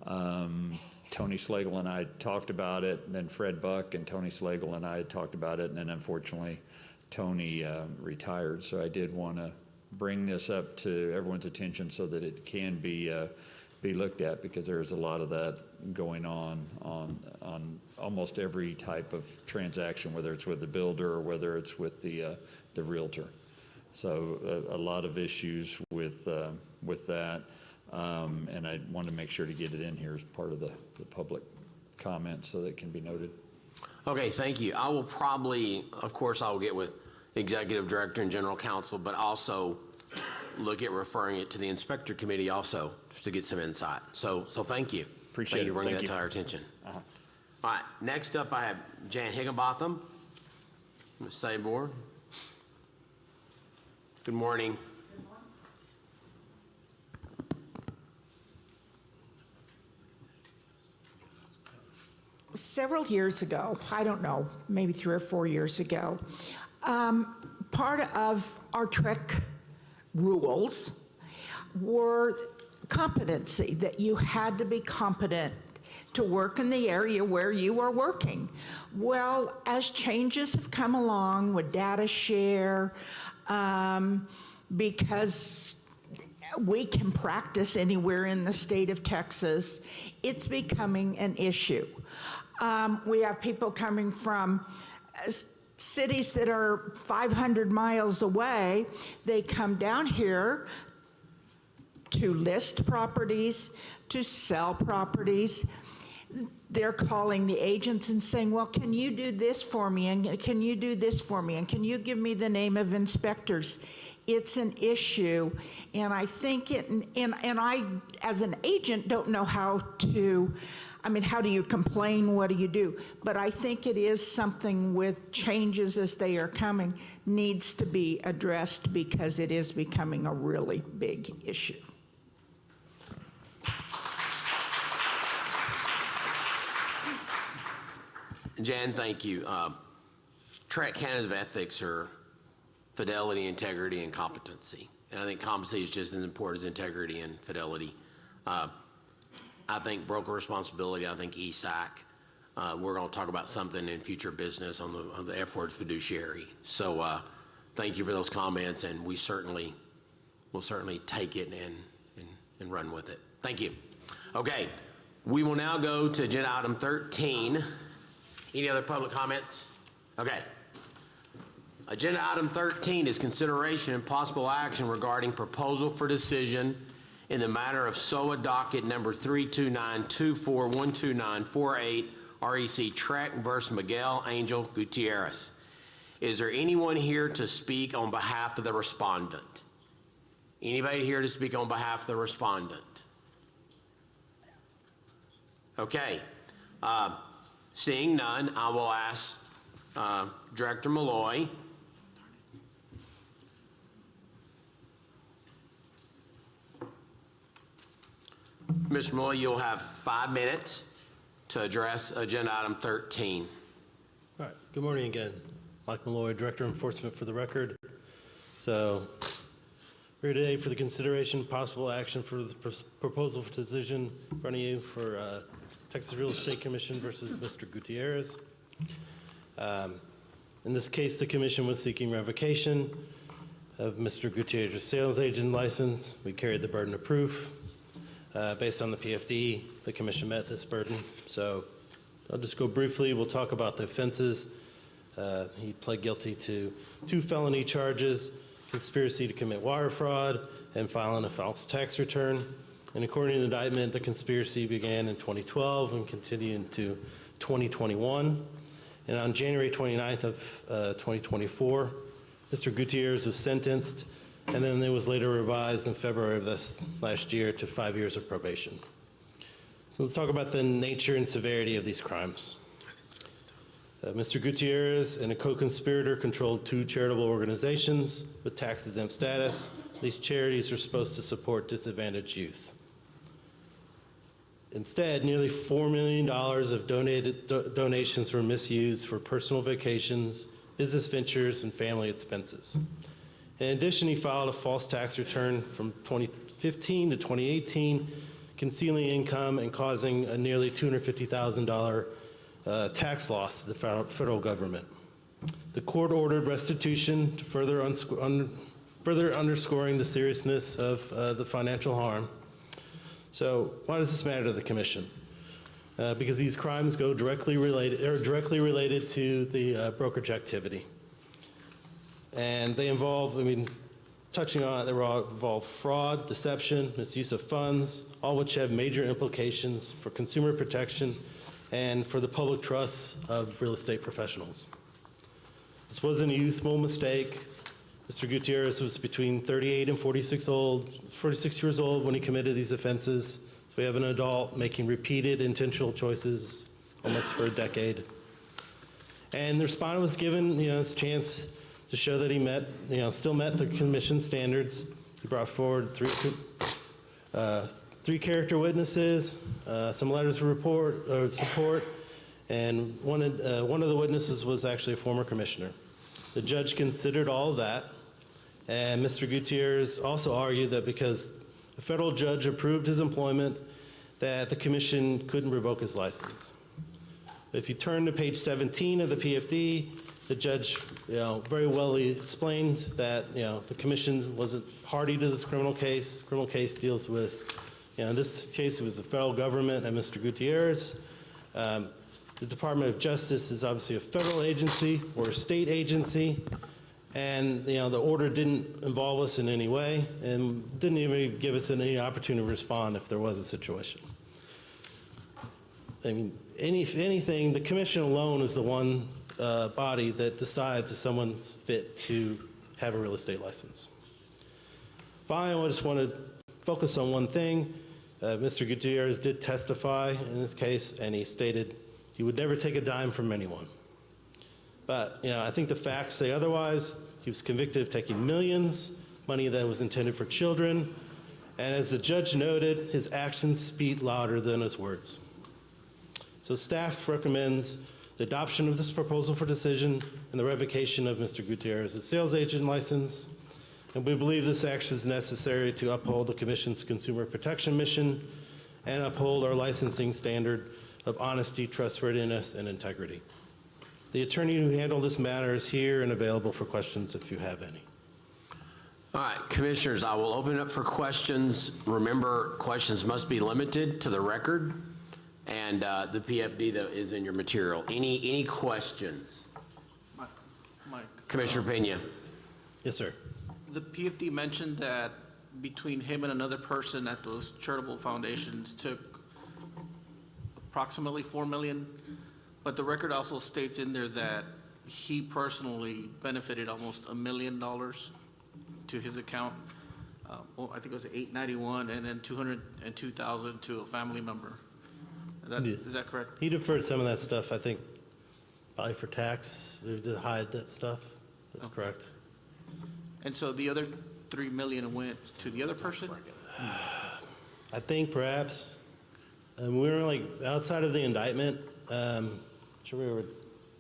Tony Slagle and I talked about it, and then Fred Buck and Tony Slagle and I had talked about it, and then unfortunately Tony retired. So I did want to bring this up to everyone's attention so that it can be looked at, because there is a lot of that going on almost every type of transaction, whether it's with the builder or whether it's with the realtor. So a lot of issues with that, and I wanted to make sure to get it in here as part of the public comments so that it can be noted. Okay, thank you. I will probably, of course, I will get with Executive Director and General Counsel, but also look at referring it to the Inspector Committee also, just to get some insight. So thank you. Appreciate Thank you it. for bringing Thank that you. to our attention. Uh-huh. All right, next up I have Jan Higginbotham, Ms. Sabor. Good morning. Several years ago, I don't know, maybe 3 or 4 years ago, part of our TREC rules were competency, that you had to be competent to work in the area where you are working. Well, as changes have come along with data share, because we can practice anywhere in the state of Texas, it's becoming an issue. We have people coming from cities that are 500 miles away. They come down here to list properties, to sell properties. They're calling the agents and saying, well, can you do this for me? And can you do this for me? And can you give me the name of inspectors? It's an issue. And I think and I, as an agent, don't know how to, how do you complain? What do you do? But I think it is something with changes as they are coming needs to be addressed because it is becoming a really big issue. Jan, thank you. TREC canons of ethics are fidelity, integrity, and competency. And I think competency is just as important as integrity and fidelity. I think broker responsibility, I think ESAC. We're going to talk about something in future business on the F word fiduciary. So thank you for those comments, and will certainly take it and run with it. Thank you. Okay, we will now go to agenda item 13. Any other public comments? Okay. Agenda item 13 is consideration and possible action regarding proposal for decision in the matter of SOA docket number 329241298 REC TREC versus Miguel Angel Gutierrez. Is there anyone here to speak on behalf of the respondent? Anybody here to speak on behalf of the respondent? Okay. Seeing none, I will ask Director Malloy. Mr. Malloy, you'll have 5 minutes to address agenda item 13. All right, good morning again. Mike Malloy, Director of Enforcement for the record. So we're here today for the consideration, possible action for the proposal for decision in front of you for Texas Real Estate Commission versus Mr. Gutierrez. In this case, the commission was seeking revocation of Mr. Gutierrez's sales agent license. We carried the burden of proof. Based on the PFD, the commission met this burden. So I'll just go briefly. We'll talk about the offenses. He pled guilty to 2 felony charges, conspiracy to commit wire fraud, and filing a false tax return. And according to the indictment, the conspiracy began in 2012 and continued into 2021. And on January 29th of 2024, Mr. Gutierrez was sentenced, and then it was later revised in February of this last year to 5 years of probation. So let's talk about the nature and severity of these crimes. Mr. Gutierrez and a co-conspirator controlled 2 charitable organizations with tax-exempt status. These charities are supposed to support disadvantaged youth. Instead, nearly $4 million of donations were misused for personal vacations, business ventures, and family expenses. In addition, he filed a false tax return from 2015 to 2018, concealing income and causing a nearly $250,000 tax loss to the federal government. The court ordered restitution to further underscoring the seriousness of the financial harm. So why does this matter to the commission? Because these crimes are directly related to the brokerage activity. And they involve, touching on it, they involve fraud, deception, misuse of funds, all which have major implications for consumer protection and for the public trust of real estate professionals. This wasn't a youthful mistake. Mr. Gutierrez was between 38 and 46 years old when he committed these offenses. So we have an adult making repeated intentional choices almost for a decade. And the respondent was given, his chance to show that he still met the commission standards. He brought forward 3 character witnesses, some letters of support, and one of the witnesses was actually a former commissioner. The judge considered all of that, and Mr. Gutierrez also argued that because the federal judge approved his employment that the commission couldn't revoke his license. If you turn to page 17 of the PFD, the judge, very well explained that, the commission wasn't party to this criminal case. Criminal case deals with, in this case, it was the federal government and Mr. Gutierrez. The Department of Justice is obviously a federal agency or a state agency, and the order didn't involve us in any way and didn't even give us any opportunity to respond if there was a situation. I mean, if anything, the commission alone is the one body that decides if someone's fit to have a real estate license. Finally, I just want to focus on one thing. Mr. Gutierrez did testify in this case, and he stated he would never take a dime from anyone. But, I think the facts say otherwise. He was convicted of taking millions, money that was intended for children, and as the judge noted, his actions speak louder than his words. So staff recommends the adoption of this proposal for decision and the revocation of Mr. Gutierrez's sales agent license. And we believe this action is necessary to uphold the Commission's consumer protection mission and uphold our licensing standard of honesty, trustworthiness, and integrity. The attorney who handled this matter is here and available for questions if you have any. All right, commissioners, I will open it up for questions. Remember, questions must be limited to the record, and the PFD that is in your material. Any questions? Mike. Commissioner Pena. Yes, sir. The PFD mentioned that between him and another person at those charitable foundations took approximately $4 million, but the record also states in there that he personally benefited almost $1 million to his account. Well, I think it was $891, and then $202,000 to a family member. Is that correct? He deferred some of that stuff, I think, probably for tax, to hide that stuff. That's correct. And so the other $3 million went to the other person? I think perhaps. We were outside of the indictment, sure we were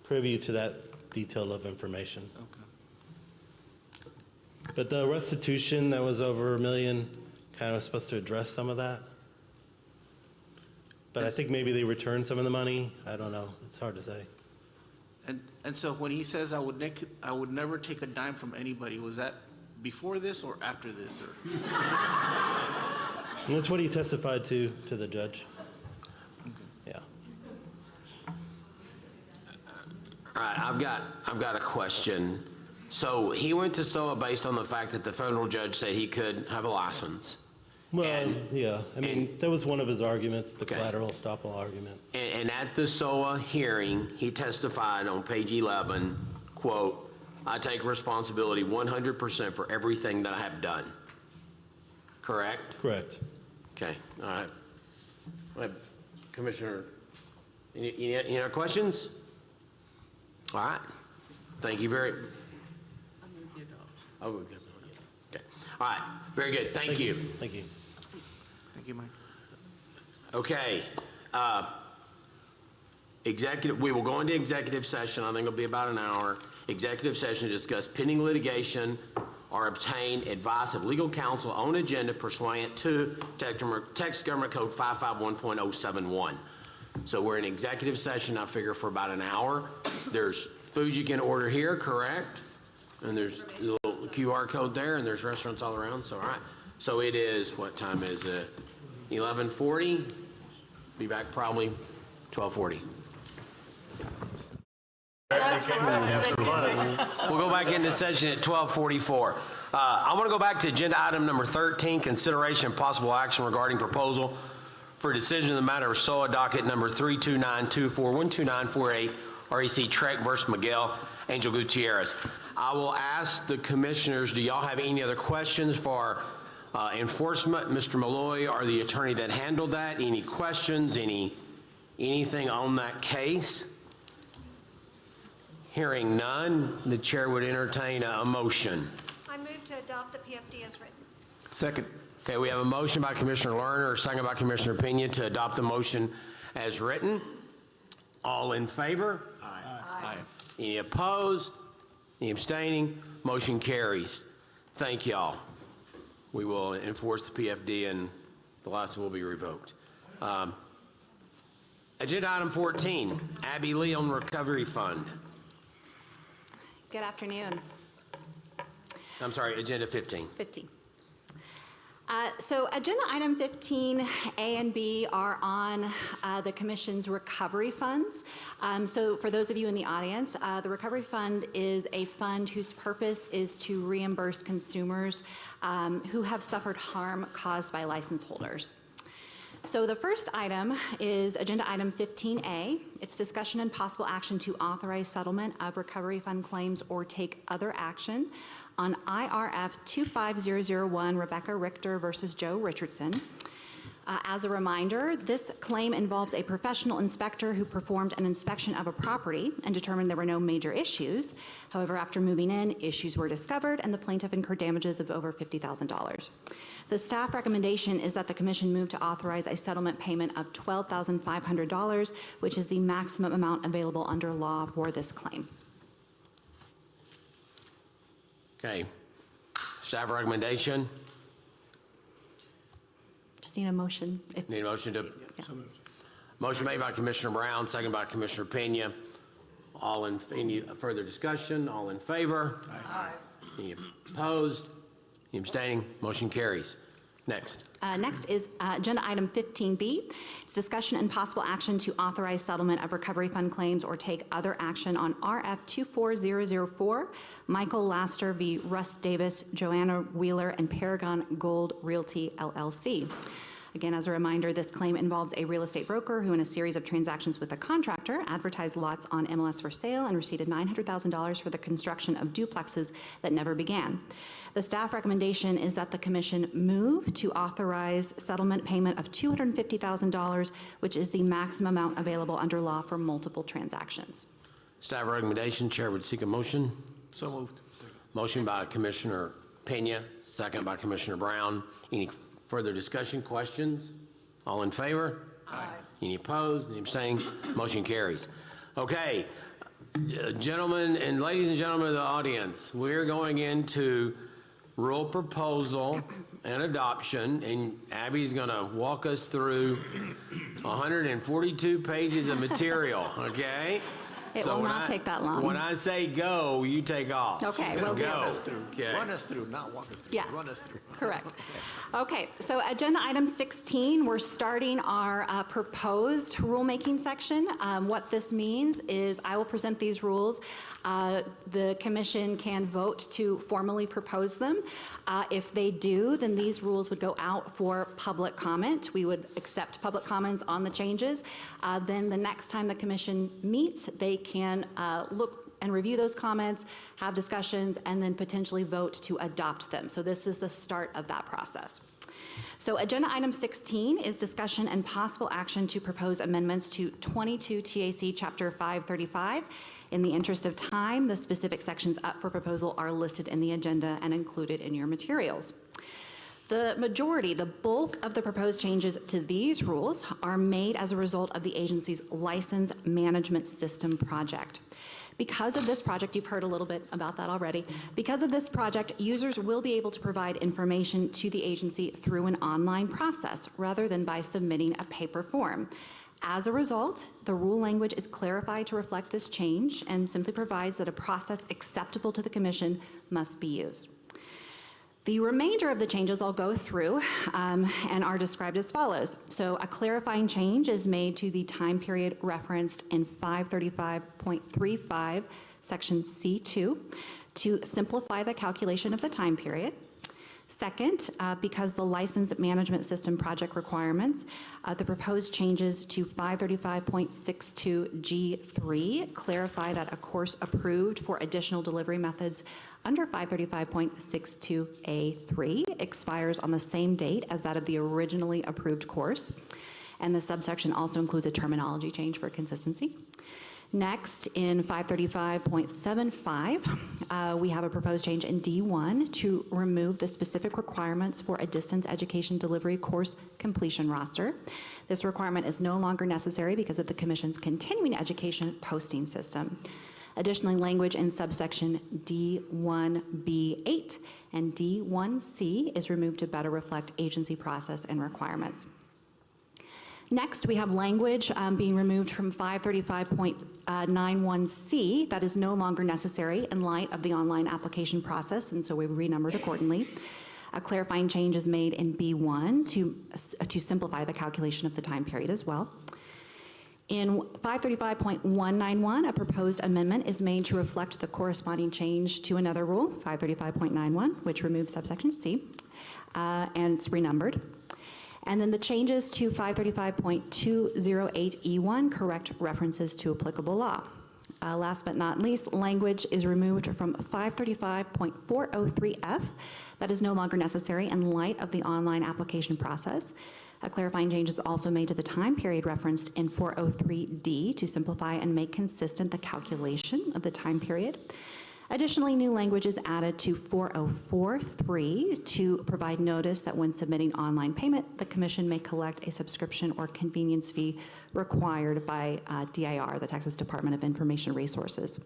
privy to that detail of information. Okay. But the restitution that was over $1 million kind of was supposed to address some of that. But I think maybe they returned some of the money. I don't know. It's hard to say. And so when he says I would never take a dime from anybody, was that before this or after this? Or? And that's what he testified to the judge. Yeah. All right, I've got a question. So he went to SOA based on the fact that the federal judge said he could have a license. Well, yeah. I mean, that was one of his arguments, the collateral estoppel argument. And at the SOA hearing, he testified on page 11, quote, "I take responsibility 100% for everything that I have done." Correct? Correct. Okay, all right. All right, Commissioner, any other questions? All right. Thank you very. Oh, okay. All right, very good. Thank you. Thank you. Thank you, Mike. Okay. We will go into executive session. I think it'll be about an hour. Executive session to discuss pending litigation or obtain advice of legal counsel on agenda pursuant to Texas Government Code 551.071. So we're in executive session, I figure, for about an hour. There's food you can order here, correct? And there's a little QR code there, and there's restaurants all around, so all right. So it is, what time is it? 11:40? Be back probably 12:40. We'll go back into session at 12:44. I want to go back to agenda item number 13, consideration and possible action regarding proposal for decision in the matter of SOA docket number 32924-12948, REC TREC versus Miguel Angel Gutierrez. I will ask the commissioners, do y'all have any other questions for enforcement? Mr. Malloy, or the attorney that handled that, any questions, anything on that case? Hearing none, the chair would entertain a motion. I move to adopt the PFD as written. Second. Okay, we have a motion by Commissioner Lerner, a second by Commissioner Pena to adopt the motion as written. All in favor? Aye. Any opposed? Any abstaining? Motion carries. Thank y'all. We will enforce the PFD and the license will be revoked. Agenda item 14, Abby Leon Recovery Fund. Good afternoon. I'm sorry, agenda 15. 15. So agenda item 15, A and B are on the Commission's recovery funds. So for those of you in the audience, the recovery fund is a fund whose purpose is to reimburse consumers who have suffered harm caused by license holders. So the first item is agenda item 15A. It's discussion and possible action to authorize settlement of recovery fund claims or take other action on IRF 25001 Rebecca Richter versus Joe Richardson. As a reminder, this claim involves a professional inspector who performed an inspection of a property and determined there were no major issues. However, after moving in, issues were discovered and the plaintiff incurred damages of over $50,000. The staff recommendation is that the Commission move to authorize a settlement payment of $12,500, which is the maximum amount available under law for this claim. Okay. Staff recommendation. Just need a motion. Need a motion to? Motion made by Commissioner Brown, second by Commissioner Pena. Any further discussion? All in favor? Aye. Any opposed? Any abstaining? Motion carries. Next. Next is agenda item 15B. It's discussion and possible action to authorize settlement of recovery fund claims or take other action on RF 24004, Michael Laster v. Russ Davis, Joanna Wheeler, and Paragon Gold Realty, LLC. Again, as a reminder, this claim involves a real estate broker who, in a series of transactions with a contractor, advertised lots on MLS for sale and received $900,000 for the construction of duplexes that never began. The staff recommendation is that the Commission move to authorize settlement payment of $250,000, which is the maximum amount available under law for multiple transactions. Staff recommendation, Chair would seek a motion. So moved. Motion by Commissioner Pena, second by Commissioner Brown. Any further discussion, questions? All in favor? Aye. Any opposed? Any abstaining? Motion carries. Okay, gentlemen and ladies and gentlemen of the audience, we're going into rule proposal and adoption, and Abby's going to walk us through 142 pages of material, okay? It will not take that long. When I say go, you take off. Okay, we'll go. do. Okay. Run us through, not walk us through. Yeah. Run us through. Correct. Okay, so agenda item 16, we're starting our proposed rulemaking section. What this means is I will present these rules. The Commission can vote to formally propose them. If they do, then these rules would go out for public comment. We would accept public comments on the changes. Then the next time the Commission meets, they can look and review those comments, have discussions, and then potentially vote to adopt them. So this is the start of that process. So agenda item 16 is discussion and possible action to propose amendments to 22 TAC Chapter 535. In the interest of time, the specific sections up for proposal are listed in the agenda and included in your materials. The majority, the bulk of the proposed changes to these rules are made as a result of the agency's license management system project. Because of this project, you've heard a little bit about that already. Because of this project, users will be able to provide information to the agency through an online process rather than by submitting a paper form. As a result, the rule language is clarified to reflect this change and simply provides that a process acceptable to the Commission must be used. The remainder of the changes I'll go through and are described as follows. So a clarifying change is made to the time period referenced in 535.35, section C2, to simplify the calculation of the time period. Second, because the license management system project requirements, the proposed changes to 535.62G3 clarify that a course approved for additional delivery methods under 535.62A3 expires on the same date as that of the originally approved course. And the subsection also includes a terminology change for consistency. Next, in 535.75, we have a proposed change in D1 to remove the specific requirements for a distance education delivery course completion roster. This requirement is no longer necessary because of the Commission's continuing education posting system. Additionally, language in subsection D1B8 and D1C is removed to better reflect agency process and requirements. Next, we have language being removed from 535.91C that is no longer necessary in light of the online application process, and so we've renumbered accordingly. A clarifying change is made in B1 to simplify the calculation of the time period as well. In 535.191, a proposed amendment is made to reflect the corresponding change to another rule, 535.91, which removes subsection C, and it's renumbered. And then the changes to 535.208E1 correct references to applicable law. Last but not least, language is removed from 535.403F that is no longer necessary in light of the online application process. A clarifying change is also made to the time period referenced in 403D to simplify and make consistent the calculation of the time period. Additionally, new language is added to 404.3 to provide notice that when submitting online payment, the Commission may collect a subscription or convenience fee required by DIR, the Texas Department of Information Resources.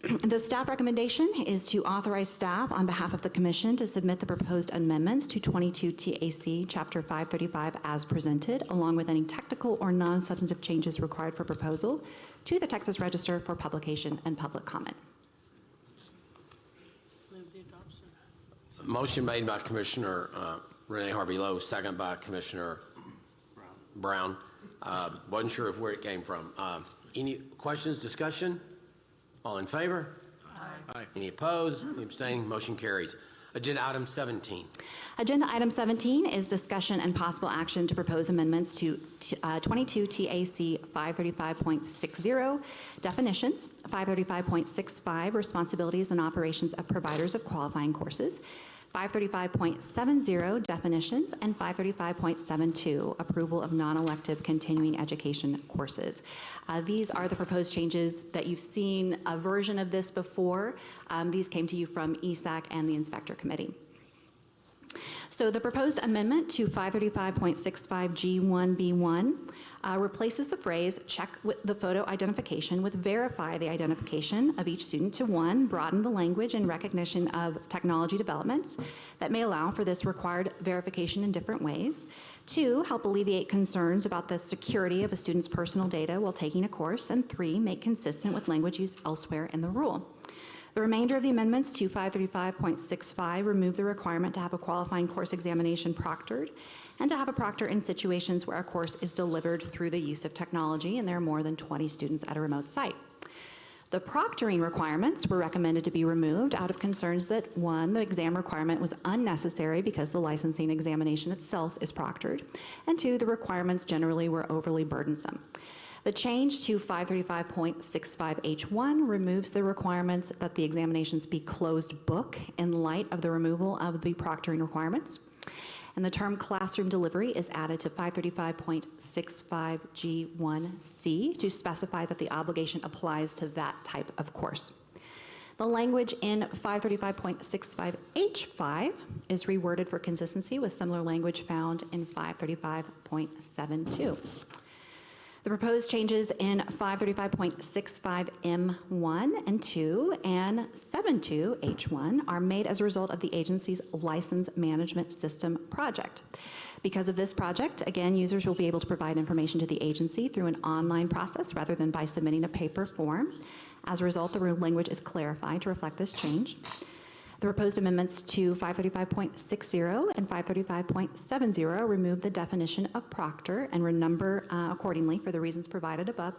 The staff recommendation is to authorize staff on behalf of the Commission to submit the proposed amendments to 22 TAC Chapter 535 as presented, along with any technical or non-substantive changes required for proposal to the Texas Register for publication and public comment. Motion made by Commissioner Renee Harvey-Lowe, second by Commissioner Brown. Wasn't sure where it came from. Any questions, discussion? All in favor? Aye. Any opposed? Any abstaining? Motion carries. Agenda item 17. Agenda item 17 is discussion and possible action to propose amendments to 22 TAC 535.60 definitions, 535.65 responsibilities and operations of providers of qualifying courses, 535.70 definitions, and 535.72 approval of non-elective continuing education courses. These are the proposed changes that you've seen a version of this before. These came to you from ESAC and the Inspector Committee. So the proposed amendment to 535.65G1B1 replaces the phrase check with the photo identification with verify the identification of each student to 1, broaden the language in recognition of technology developments that may allow for this required verification in different ways, 2, help alleviate concerns about the security of a student's personal data while taking a course, and 3, make consistent with language used elsewhere in the rule. The remainder of the amendments to 535.65 remove the requirement to have a qualifying course examination proctored and to have a proctor in situations where a course is delivered through the use of technology and there are more than 20 students at a remote site. The proctoring requirements were recommended to be removed out of concerns that, 1, the exam requirement was unnecessary because the licensing examination itself is proctored, and 2, the requirements generally were overly burdensome. The change to 535.65H1 removes the requirements that the examinations be closed book in light of the removal of the proctoring requirements. And the term classroom delivery is added to 535.65G1C to specify that the obligation applies to that type of course. The language in 535.65H5 is reworded for consistency with similar language found in 535.72. The proposed changes in 535.65M1 and 2 and 72H1 are made as a result of the agency's license management system project. Because of this project, again, users will be able to provide information to the agency through an online process rather than by submitting a paper form. As a result, the language is clarified to reflect this change. The proposed amendments to 535.60 and 535.70 remove the definition of proctor and renumber accordingly for the reasons provided above.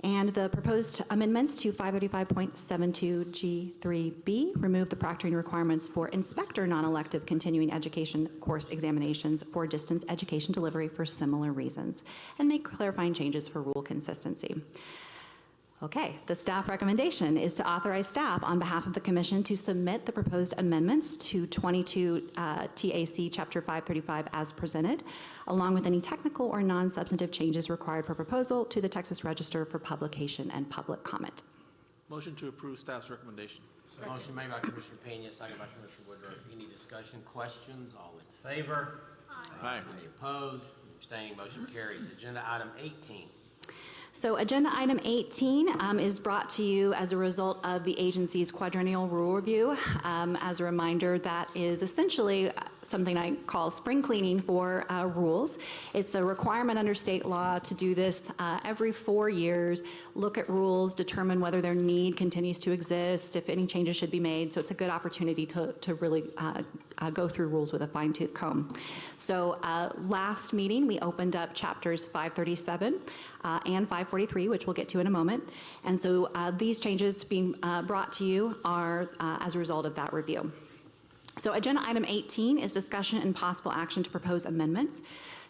And the proposed amendments to 535.72G3B remove the proctoring requirements for inspector non-elective continuing education course examinations for distance education delivery for similar reasons and make clarifying changes for rule consistency. Okay, the staff recommendation is to authorize staff on behalf of the Commission to submit the proposed amendments to 22 TAC Chapter 535 as presented, along with any technical or non-substantive changes required for proposal to the Texas Register for publication and public comment. Motion to approve staff's recommendation. Second. Motion made by Commissioner Pena, second by Commissioner Woodruff. Any discussion, questions? All in favor? Aye. Any opposed? Abstaining? Motion carries. Agenda item 18. So agenda item 18 is brought to you as a result of the agency's quadrennial rule review. As a reminder, that is essentially something I call spring cleaning for rules. It's a requirement under state law to do this every 4 years, look at rules, determine whether their need continues to exist, if any changes should be made. So it's a good opportunity to really go through rules with a fine-tooth comb. So last meeting, we opened up chapters 537 and 543, which we'll get to in a moment. And so these changes being brought to you are as a result of that review. So agenda item 18 is discussion and possible action to propose amendments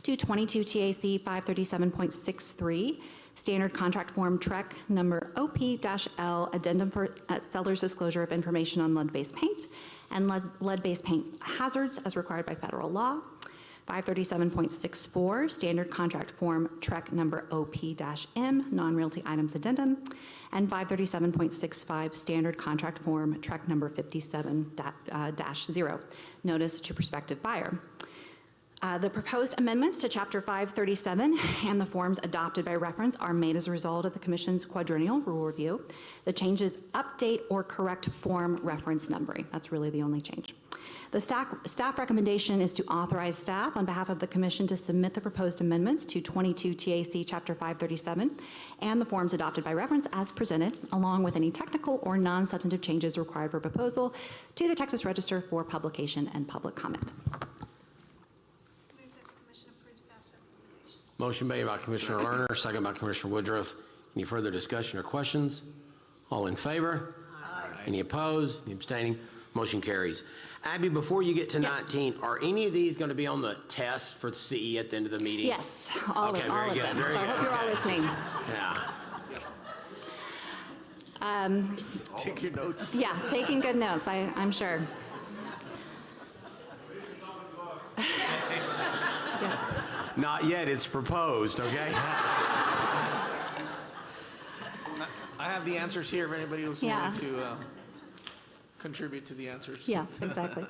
to 22 TAC 537.63, standard contract form TREC number OP-L, addendum for seller's disclosure of information on lead-based paint and lead-based paint hazards as required by federal law. 537.64, standard contract form TREC number OP-M, non-realty items addendum, and 537.65, standard contract form TREC number 57-0, notice to prospective buyer. The proposed amendments to Chapter 537 and the forms adopted by reference are made as a result of the Commission's quadrennial rule review. The changes update or correct form reference numbering. That's really the only change. The staff recommendation is to authorize staff on behalf of the Commission to submit the proposed amendments to 22 TAC Chapter 537 and the forms adopted by reference as presented, along with any technical or non-substantive changes required for proposal to the Texas Register for publication and public comment. Motion made by Commissioner Lerner, second by Commissioner Woodruff. Any further discussion or questions? All in favor? Aye. Any opposed? Any abstaining? Motion carries. Abby, before you get to 19, are any of these going to be on the test for the CE at the end of the meeting? Yes, all of them. Very So I good. hope you're all listening. Yeah. Take your notes. Yeah, taking good notes, I'm sure. Not yet, it's proposed, okay? I have the answers here if anybody else wanted to contribute to the answers. Yeah, exactly.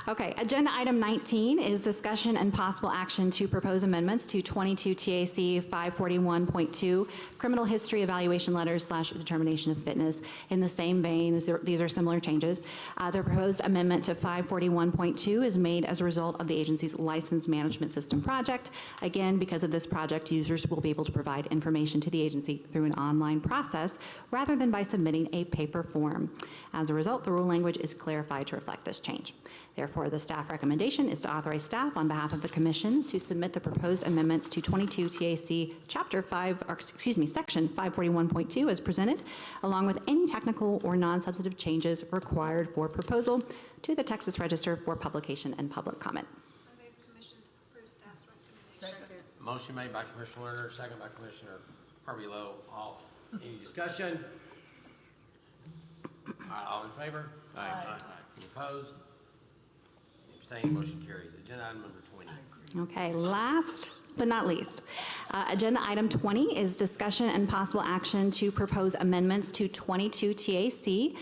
Okay, agenda item 19 is discussion and possible action to propose amendments to 22 TAC 541.2, criminal history evaluation letters / determination of fitness. In the same vein, these are similar changes. The proposed amendment to 541.2 is made as a result of the agency's license management system project. Again, because of this project, users will be able to provide information to the agency through an online process rather than by submitting a paper form. As a result, the rule language is clarified to reflect this change. Therefore, the staff recommendation is to authorize staff on behalf of the Commission to submit the proposed amendments to 22 TAC Section 541.2 as presented, along with any technical or non-substantive changes required for proposal to the Texas Register for publication and public comment. Motion made by Commissioner Lerner, second by Commissioner Harvey-Lowe. Any discussion? All in favor? Aye. Any opposed? Abstaining, motion carries. Agenda item number 20. Okay, last but not least, agenda item 20 is discussion and possible action to propose amendments to 22 TAC,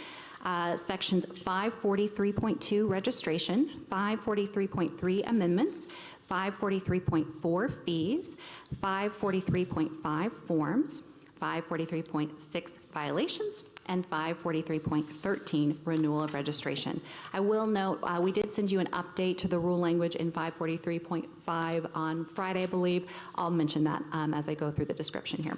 sections 543.2 registration, 543.3 amendments, 543.4 fees, 543.5 forms, 543.6 violations, and 543.13 renewal of registration. I will note, we did send you an update to the rule language in 543.5 on Friday, I believe. I'll mention that as I go through the description here.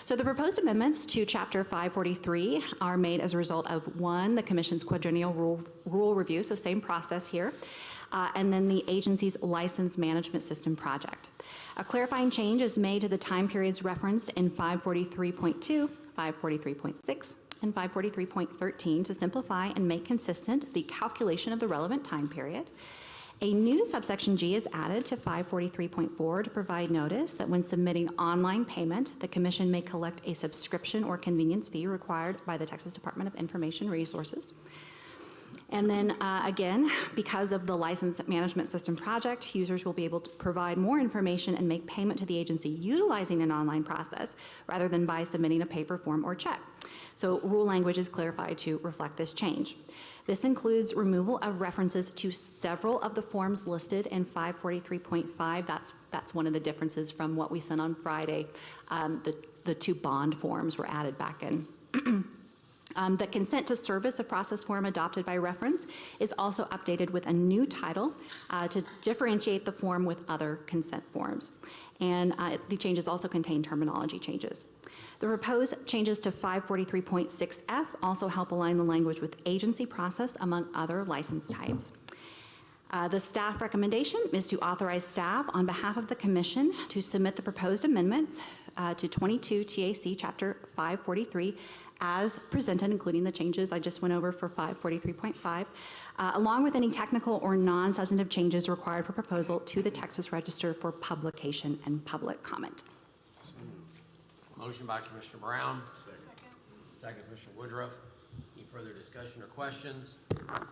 So the proposed amendments to Chapter 543 are made as a result of, one, the Commission's quadrennial rule review, so same process here, and then the agency's license management system project. A clarifying change is made to the time periods referenced in 543.2, 543.6, and 543.13 to simplify and make consistent the calculation of the relevant time period. A new subsection G is added to 543.4 to provide notice that when submitting online payment, the Commission may collect a subscription or convenience fee required by the Texas Department of Information Resources. And then again, because of the license management system project, users will be able to provide more information and make payment to the agency utilizing an online process rather than by submitting a paper form or check. So rule language is clarified to reflect this change. This includes removal of references to several of the forms listed in 543.5. That's one of the differences from what we sent on Friday. The two bond forms were added back in. The consent to service of process form adopted by reference is also updated with a new title to differentiate the form with other consent forms. And the changes also contain terminology changes. The proposed changes to 543.6F also help align the language with agency process among other license types. The staff recommendation is to authorize staff on behalf of the commission to submit the proposed amendments to 22 TAC Chapter 543 as presented, including the changes I just went over for 543.5, along with any technical or non-substantive changes required for proposal to the Texas Register for publication and public comment. Motion by Commissioner Brown. Second, Commissioner Woodruff. Any further discussion or questions?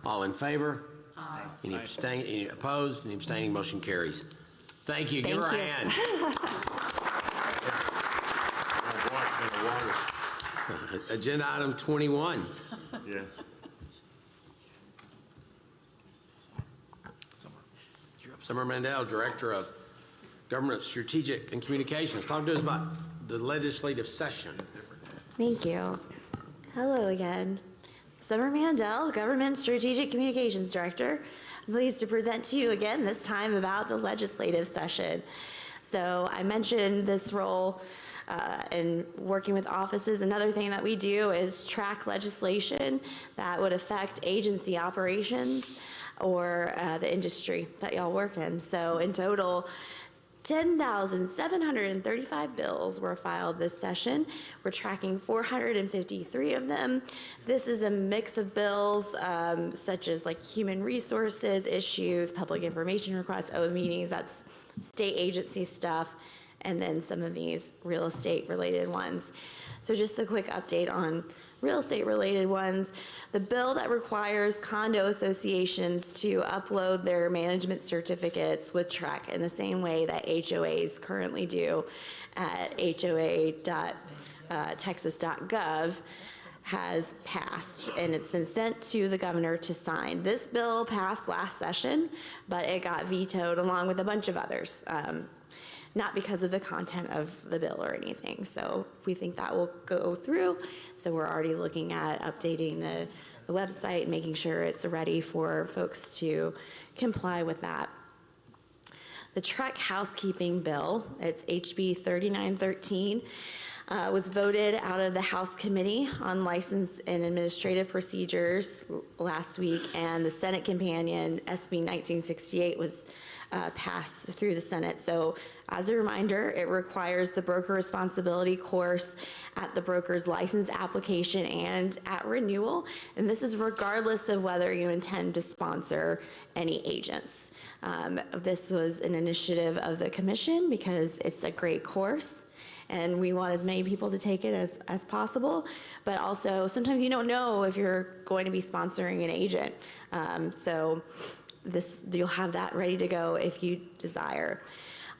All in favor? Aye. Any abstain? Any opposed? Any abstaining? Motion carries. Thank you. Give her a hand. Agenda item 21. Yeah. Summer Mandel, Director of Government Strategic and Communications. Talk to us about the legislative session. Thank you. Hello again. Summer Mandel, Government Strategic Communications Director. I'm pleased to present to you again, this time about the legislative session. So I mentioned this role in working with offices. Another thing that we do is track legislation that would affect agency operations or the industry that y'all work in. So in total, 10,735 bills were filed this session. We're tracking 453 of them. This is a mix of bills such as like human resources issues, public information requests, meetings, that's state agency stuff, and then some of these real estate related ones. So just a quick update on real estate related ones. The bill that requires condo associations to upload their management certificates with TREC in the same way that HOAs currently do at hoa.texas.gov has passed, and it's been sent to the governor to sign. This bill passed last session, but it got vetoed along with a bunch of others. Not because of the content of the bill or anything. So we think that will go through. So we're already looking at updating the website and making sure it's ready for folks to comply with that. The TREC housekeeping bill, it's HB 3913, was voted out of the House Committee on License and Administrative Procedures last week, and the Senate companion, SB 1968, was passed through the Senate. So as a reminder, it requires the broker responsibility course at the broker's license application and at renewal. And this is regardless of whether you intend to sponsor any agents. This was an initiative of the commission because it's a great course and we want as many people to take it as possible. But also sometimes you don't know if you're going to be sponsoring an agent. So you'll have that ready to go if you desire.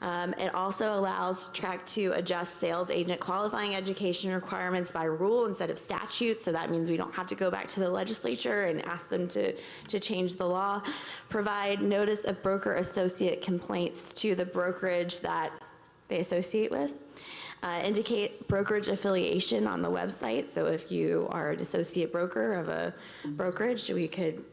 It also allows TREC to adjust sales agent qualifying education requirements by rule instead of statute. So that means we don't have to go back to the legislature and ask them to change the law. Provide notice of broker associate complaints to the brokerage that they associate with. Indicate brokerage affiliation on the website. So if you are an associate broker of a brokerage, we could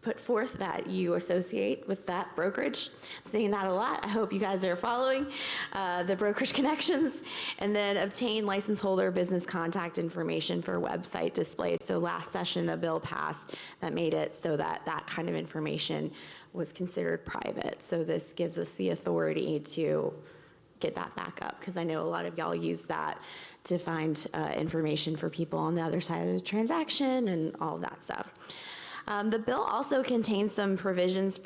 put forth that you associate with that brokerage. I'm saying that a lot. I hope you guys are following the brokerage connections. And then obtain license holder business contact information for website displays. So last session a bill passed that made it so that that kind of information was considered private. So this gives us the authority to get that back up, because I know a lot of y'all use that to find information for people on the other side of the transaction and all of that stuff. The bill also contains some provisions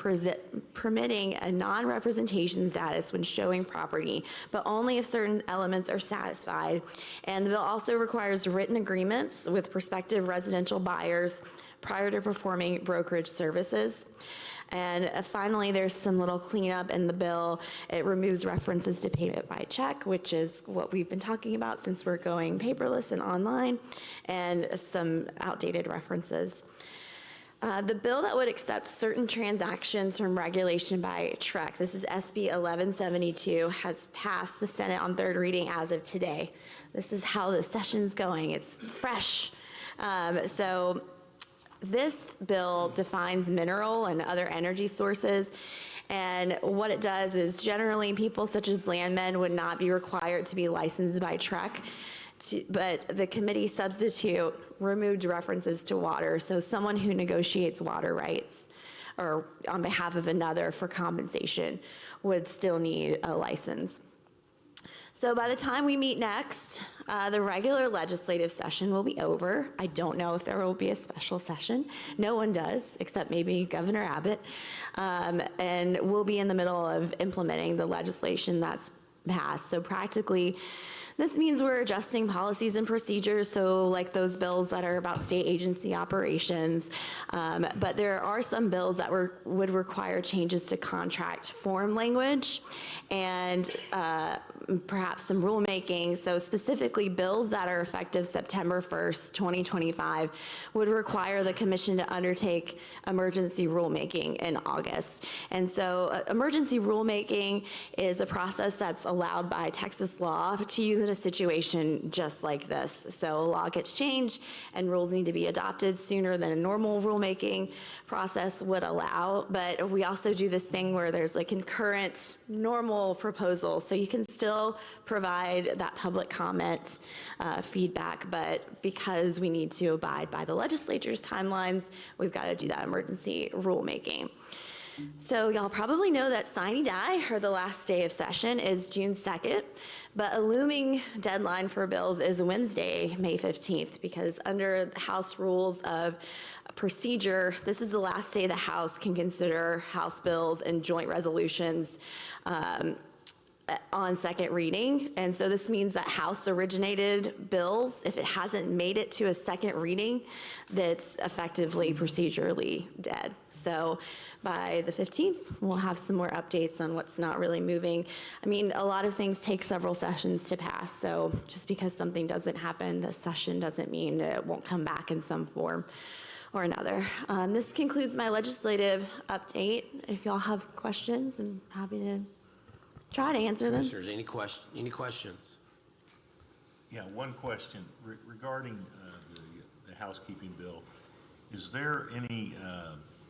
permitting a non-representation status when showing property, but only if certain elements are satisfied. And the bill also requires written agreements with prospective residential buyers prior to performing brokerage services. And finally, there's some little cleanup in the bill. It removes references to payment by check, which is what we've been talking about since we're going paperless and online, and some outdated references. The bill that would accept certain transactions from regulation by TREC, this is SB 1172, has passed the Senate on third reading as of today. This is how the session's going. It's fresh. So this bill defines mineral and other energy sources. And what it does is generally people such as landmen would not be required to be licensed by TREC, but the committee substitute removed references to water. So someone who negotiates water rights or on behalf of another for compensation would still need a license. So by the time we meet next, the regular legislative session will be over. I don't know if there will be a special session. No one does, except maybe Governor Abbott. And we'll be in the middle of implementing the legislation that's passed. So practically, this means we're adjusting policies and procedures, so like those bills that are about state agency operations. But there are some bills that would require changes to contract form language and perhaps some rulemaking. So specifically, bills that are effective September 1st, 2025 would require the commission to undertake emergency rulemaking in August. And so emergency rulemaking is a process that's allowed by Texas law to use in a situation just like this. So a law gets changed and rules need to be adopted sooner than a normal rulemaking process would allow. But we also do this thing where there's like concurrent normal proposals. So you can still provide that public comment feedback, but because we need to abide by the legislature's timelines, we've got to do that emergency rulemaking. So y'all probably know that sine die, or the last day of session, is June 2nd, but a looming deadline for bills is Wednesday, May 15th, because under the House rules of procedure, this is the last day the House can consider House bills and joint resolutions on second reading. And so this means that House originated bills, if it hasn't made it to a second reading, that's effectively procedurally dead. So by the 15th, we'll have some more updates on what's not really moving. I mean, a lot of things take several sessions to pass. So just because something doesn't happen this session doesn't mean it won't come back in some form or another. This concludes my legislative update. If y'all have questions, I'm happy to try to answer them. Commissioners, any questions? Yeah, one question regarding the housekeeping bill. Is there any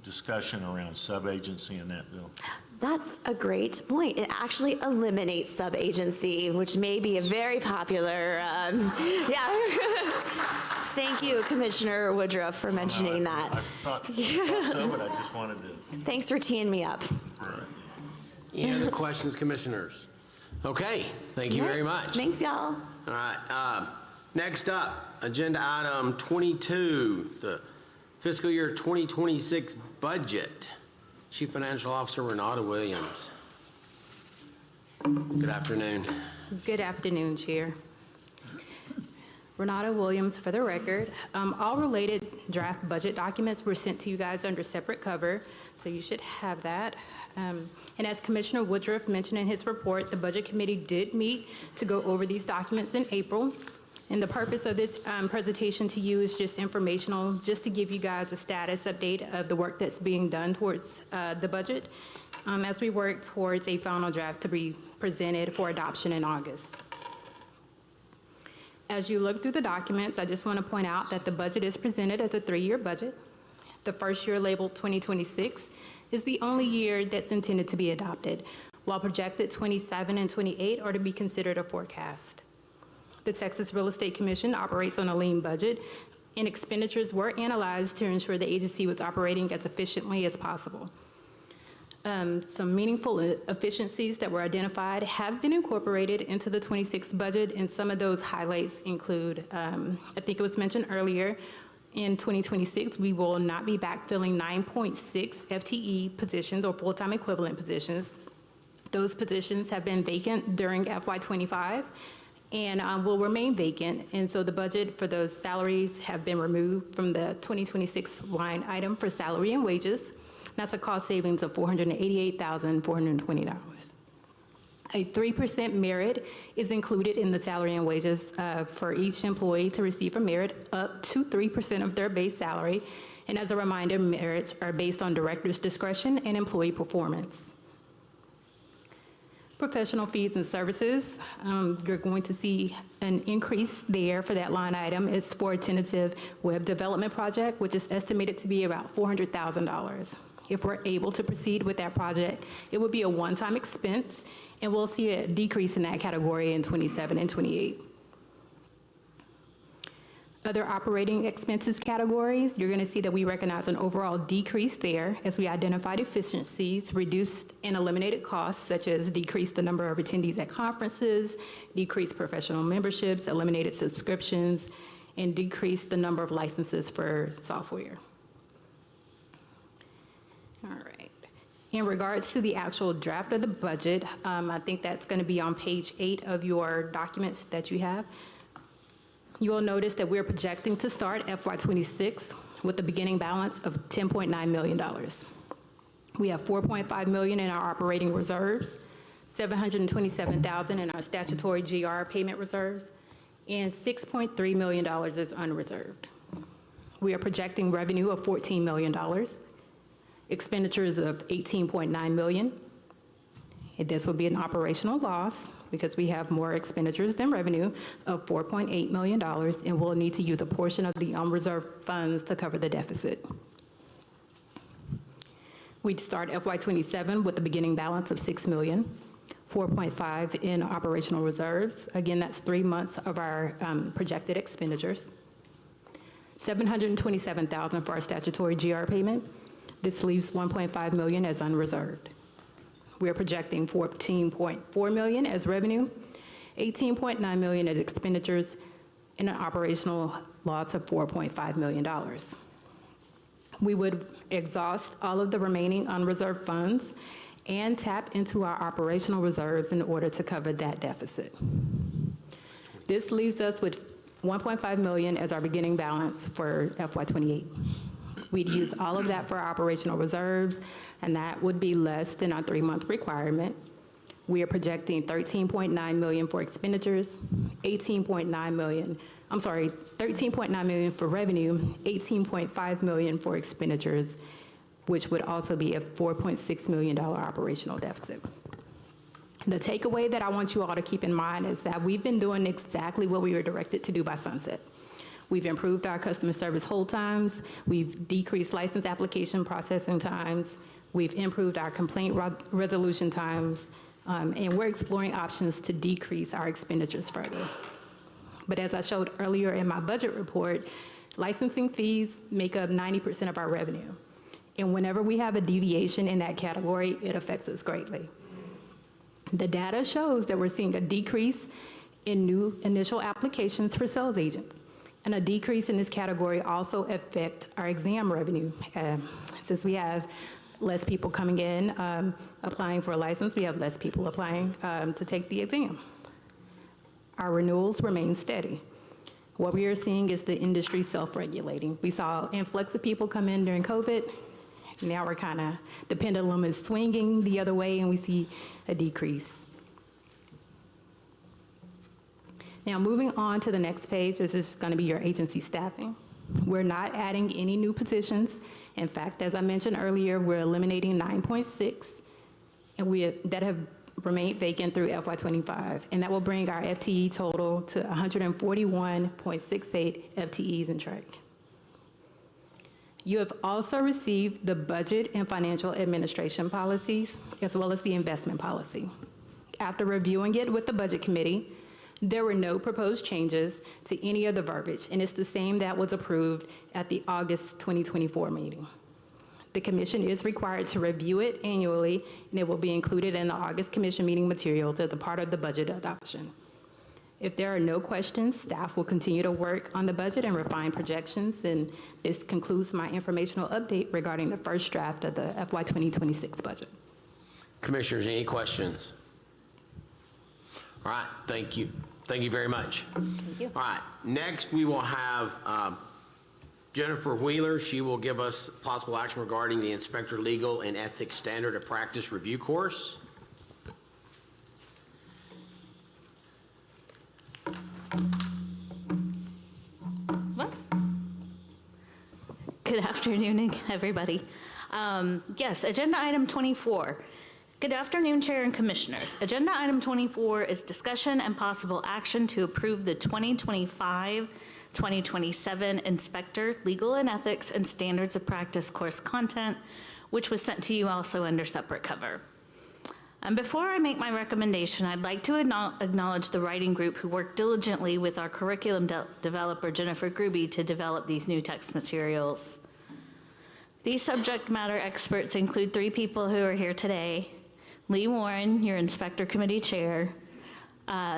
discussion around sub-agency in that bill? That's a great point. It actually eliminates sub-agency, which may be a very popular, yeah. Thank you, Commissioner Woodruff, for mentioning that. I thought so, but I just wanted to. Thanks for teeing me up. Any other questions, commissioners? Okay, thank you very much. Thanks, y'all. All right, next up, agenda item 22, the fiscal year 2026 budget. Chief Financial Officer Renata Williams. Good afternoon. Good afternoon, Chair. Renata Williams, for the record. All related draft budget documents were sent to you guys under separate cover, so you should have that. And as Commissioner Woodruff mentioned in his report, the Budget Committee did meet to go over these documents in April. And the purpose of this presentation to you is just informational, just to give you guys a status update of the work that's being done towards the budget as we work towards a final draft to be presented for adoption in August. As you look through the documents, I just want to point out that the budget is presented as a 3-year budget. The first year, labeled 2026, is the only year that's intended to be adopted, while projected 27 and 28 are to be considered a forecast. The Texas Real Estate Commission operates on a lean budget, and expenditures were analyzed to ensure the agency was operating as efficiently as possible. Some meaningful efficiencies that were identified have been incorporated into the 26 budget, and some of those highlights include, I think it was mentioned earlier, in 2026, we will not be backfilling 9.6 FTE positions or full-time equivalent positions. Those positions have been vacant during FY25 and will remain vacant. And so the budget for those salaries have been removed from the 2026 line item for salary and wages. That's a cost savings of $488,420. A 3% merit is included in the salary and wages for each employee to receive a merit up to 3% of their base salary. And as a reminder, merits are based on director's discretion and employee performance. Professional fees and services, you're going to see an increase there for that line item. It's for a tentative web development project, which is estimated to be about $400,000. If we're able to proceed with that project, it would be a one-time expense, and we'll see a decrease in that category in 27 and 28. Other operating expenses categories, you're going to see that we recognize an overall decrease there as we identified efficiencies, reduced and eliminated costs, such as decreased the number of attendees at conferences, decreased professional memberships, eliminated subscriptions, and decreased the number of licenses for software. All right. In regards to the actual draft of the budget, I think that's going to be on page 8 of your documents that you have. You will notice that we're projecting to start FY26 with a beginning balance of $10.9 million. We have $4.5 million in our operating reserves, $727,000 in our statutory GR payment reserves, and $6.3 million is unreserved. We are projecting revenue of $14 million, expenditures of $18.9 million. And this will be an operational loss because we have more expenditures than revenue of $4.8 million, and we'll need to use a portion of the unreserved funds to cover the deficit. We'd start FY27 with a beginning balance of $6 million, 4.5 in operational reserves. Again, that's 3 months of our projected expenditures. $727,000 for our statutory GR payment. This leaves $1.5 million as unreserved. We are projecting $14.4 million as revenue, $18.9 million as expenditures, and an operational loss of $4.5 million. We would exhaust all of the remaining unreserved funds and tap into our operational reserves in order to cover that deficit. This leaves us with $1.5 million as our beginning balance for FY28. We'd use all of that for our operational reserves, and that would be less than our 3-month requirement. We are projecting $13.9 million for expenditures, $13.9 million for revenue, $18.5 million for expenditures, which would also be a $4.6 million operational deficit. The takeaway that I want you all to keep in mind is that we've been doing exactly what we were directed to do by Sunset. We've improved our customer service hold times. We've decreased license application processing times. We've improved our complaint resolution times. And we're exploring options to decrease our expenditures further. But as I showed earlier in my budget report, licensing fees make up 90% of our revenue. And whenever we have a deviation in that category, it affects us greatly. The data shows that we're seeing a decrease in new initial applications for sales agents. And a decrease in this category also affects our exam revenue. Since we have less people coming in applying for a license, we have less people applying to take the exam. Our renewals remain steady. What we are seeing is the industry self-regulating. We saw influx of people come in during COVID. Now we're the pendulum is swinging the other way, and we see a decrease. Now, moving on to the next page, this is going to be your agency staffing. We're not adding any new positions. In fact, as I mentioned earlier, we're eliminating 9.6, and that have remained vacant through FY25, and that will bring our FTE total to 141.68 FTEs in TREC. You have also received the budget and financial administration policies, as well as the investment policy. After reviewing it with the budget committee, there were no proposed changes to any of the verbiage, and it's the same that was approved at the August 2024 meeting. The commission is required to review it annually, and it will be included in the August commission meeting materials as a part of the budget adoption. If there are no questions, staff will continue to work on the budget and refine projections, and this concludes my informational update regarding the first draft of the FY 2026 budget. Commissioners, any questions? All right, thank you. Thank you very much. Thank you. All right, next we will have Jennifer Wheeler. She will give us possible action regarding the Inspector Legal and Ethics Standard of Practice Review Course. What? Good afternoon, everybody. Yes, agenda item 24. Good afternoon, Chair and Commissioners. Agenda item 24 is discussion and possible action to approve the 2025-2027 Inspector Legal and Ethics and Standards of Practice course content, which was sent to you also under separate cover. And before I make my recommendation, I'd like to acknowledge the writing group who worked diligently with our curriculum developer, Jennifer Gruby, to develop these new text materials. These subject matter experts include 3 people who are here today: Lee Warren, your Inspector Committee Chair,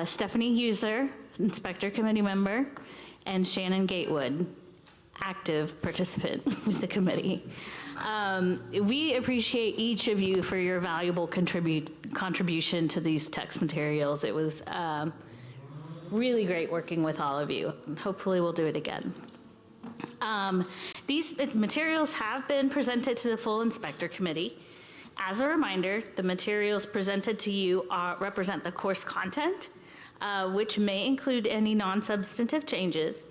Stephanie User, Inspector Committee Member, and Shannon Gatewood, active participant with the committee. We appreciate each of you for your valuable contribution to these text materials. It was really great working with all of you. Hopefully we'll do it again. These materials have been presented to the full Inspector Committee. As a reminder, the materials presented to you represent the course content, which may include any non-substantive changes.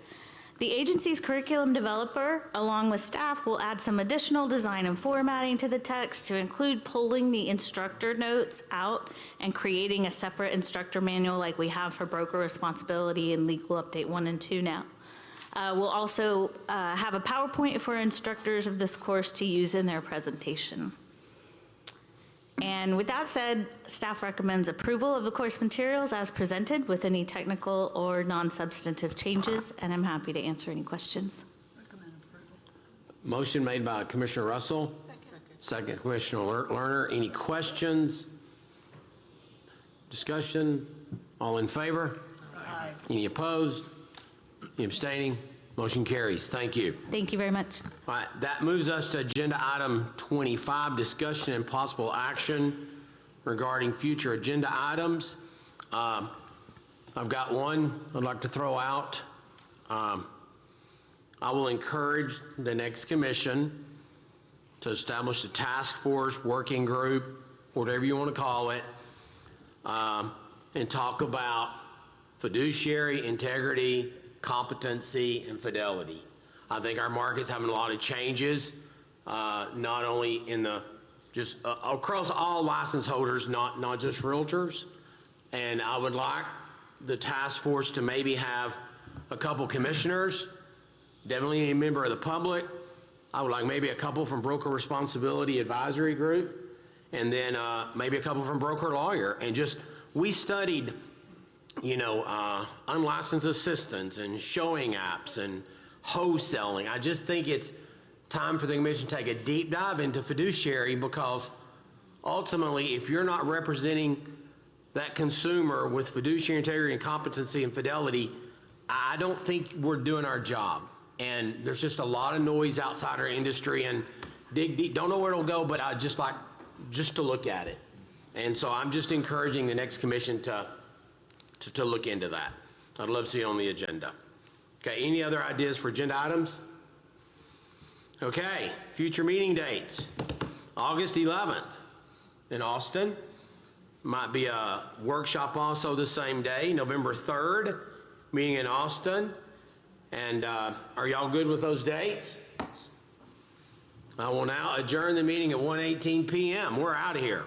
The agency's curriculum developer, along with staff, will add some additional design and formatting to the text to include pulling the instructor notes out and creating a separate instructor manual like we have for broker responsibility and legal update 1 and 2 now. We'll also have a PowerPoint for instructors of this course to use in their presentation. And with that said, staff recommends approval of the course materials as presented with any technical or non-substantive changes, and I'm happy to answer any questions. Motion made by Commissioner Russell. Second, Commissioner Lerner. Any questions? Discussion? All in favor? Aye. Any opposed? Any abstaining? Motion carries. Thank you. Thank you very much. All right, that moves us to agenda item 25, discussion and possible action regarding future agenda items. I've got one I'd like to throw out. I will encourage the next commission to establish a task force, working group, whatever you want to call it, and talk about fiduciary integrity, competency, and fidelity. I think our market's having a lot of changes, not only in the, just across all license holders, not just realtors. And I would like the task force to maybe have a couple commissioners, definitely a member of the public. I would like maybe a couple from Broker Responsibility Advisory Group, and then maybe a couple from Broker Lawyer. And just, we studied, you know, unlicensed assistants and showing apps and wholesaling. I just think it's time for the commission to take a deep dive into fiduciary, because ultimately, if you're not representing that consumer with fiduciary integrity and competency and fidelity, I don't think we're doing our job. And there's just a lot of noise outside our industry, and dig deep, don't know where it'll go, but I just like just to look at it. And so I'm just encouraging the next commission to look into that. I'd love to see it on the agenda. Okay, any other ideas for agenda items? Okay, future meeting dates. August 11th in Austin. Might be a workshop also the same day. November 3rd, meeting in Austin. And are y'all good with those dates? I will now adjourn the meeting at 1:18 p.m. We're out of here.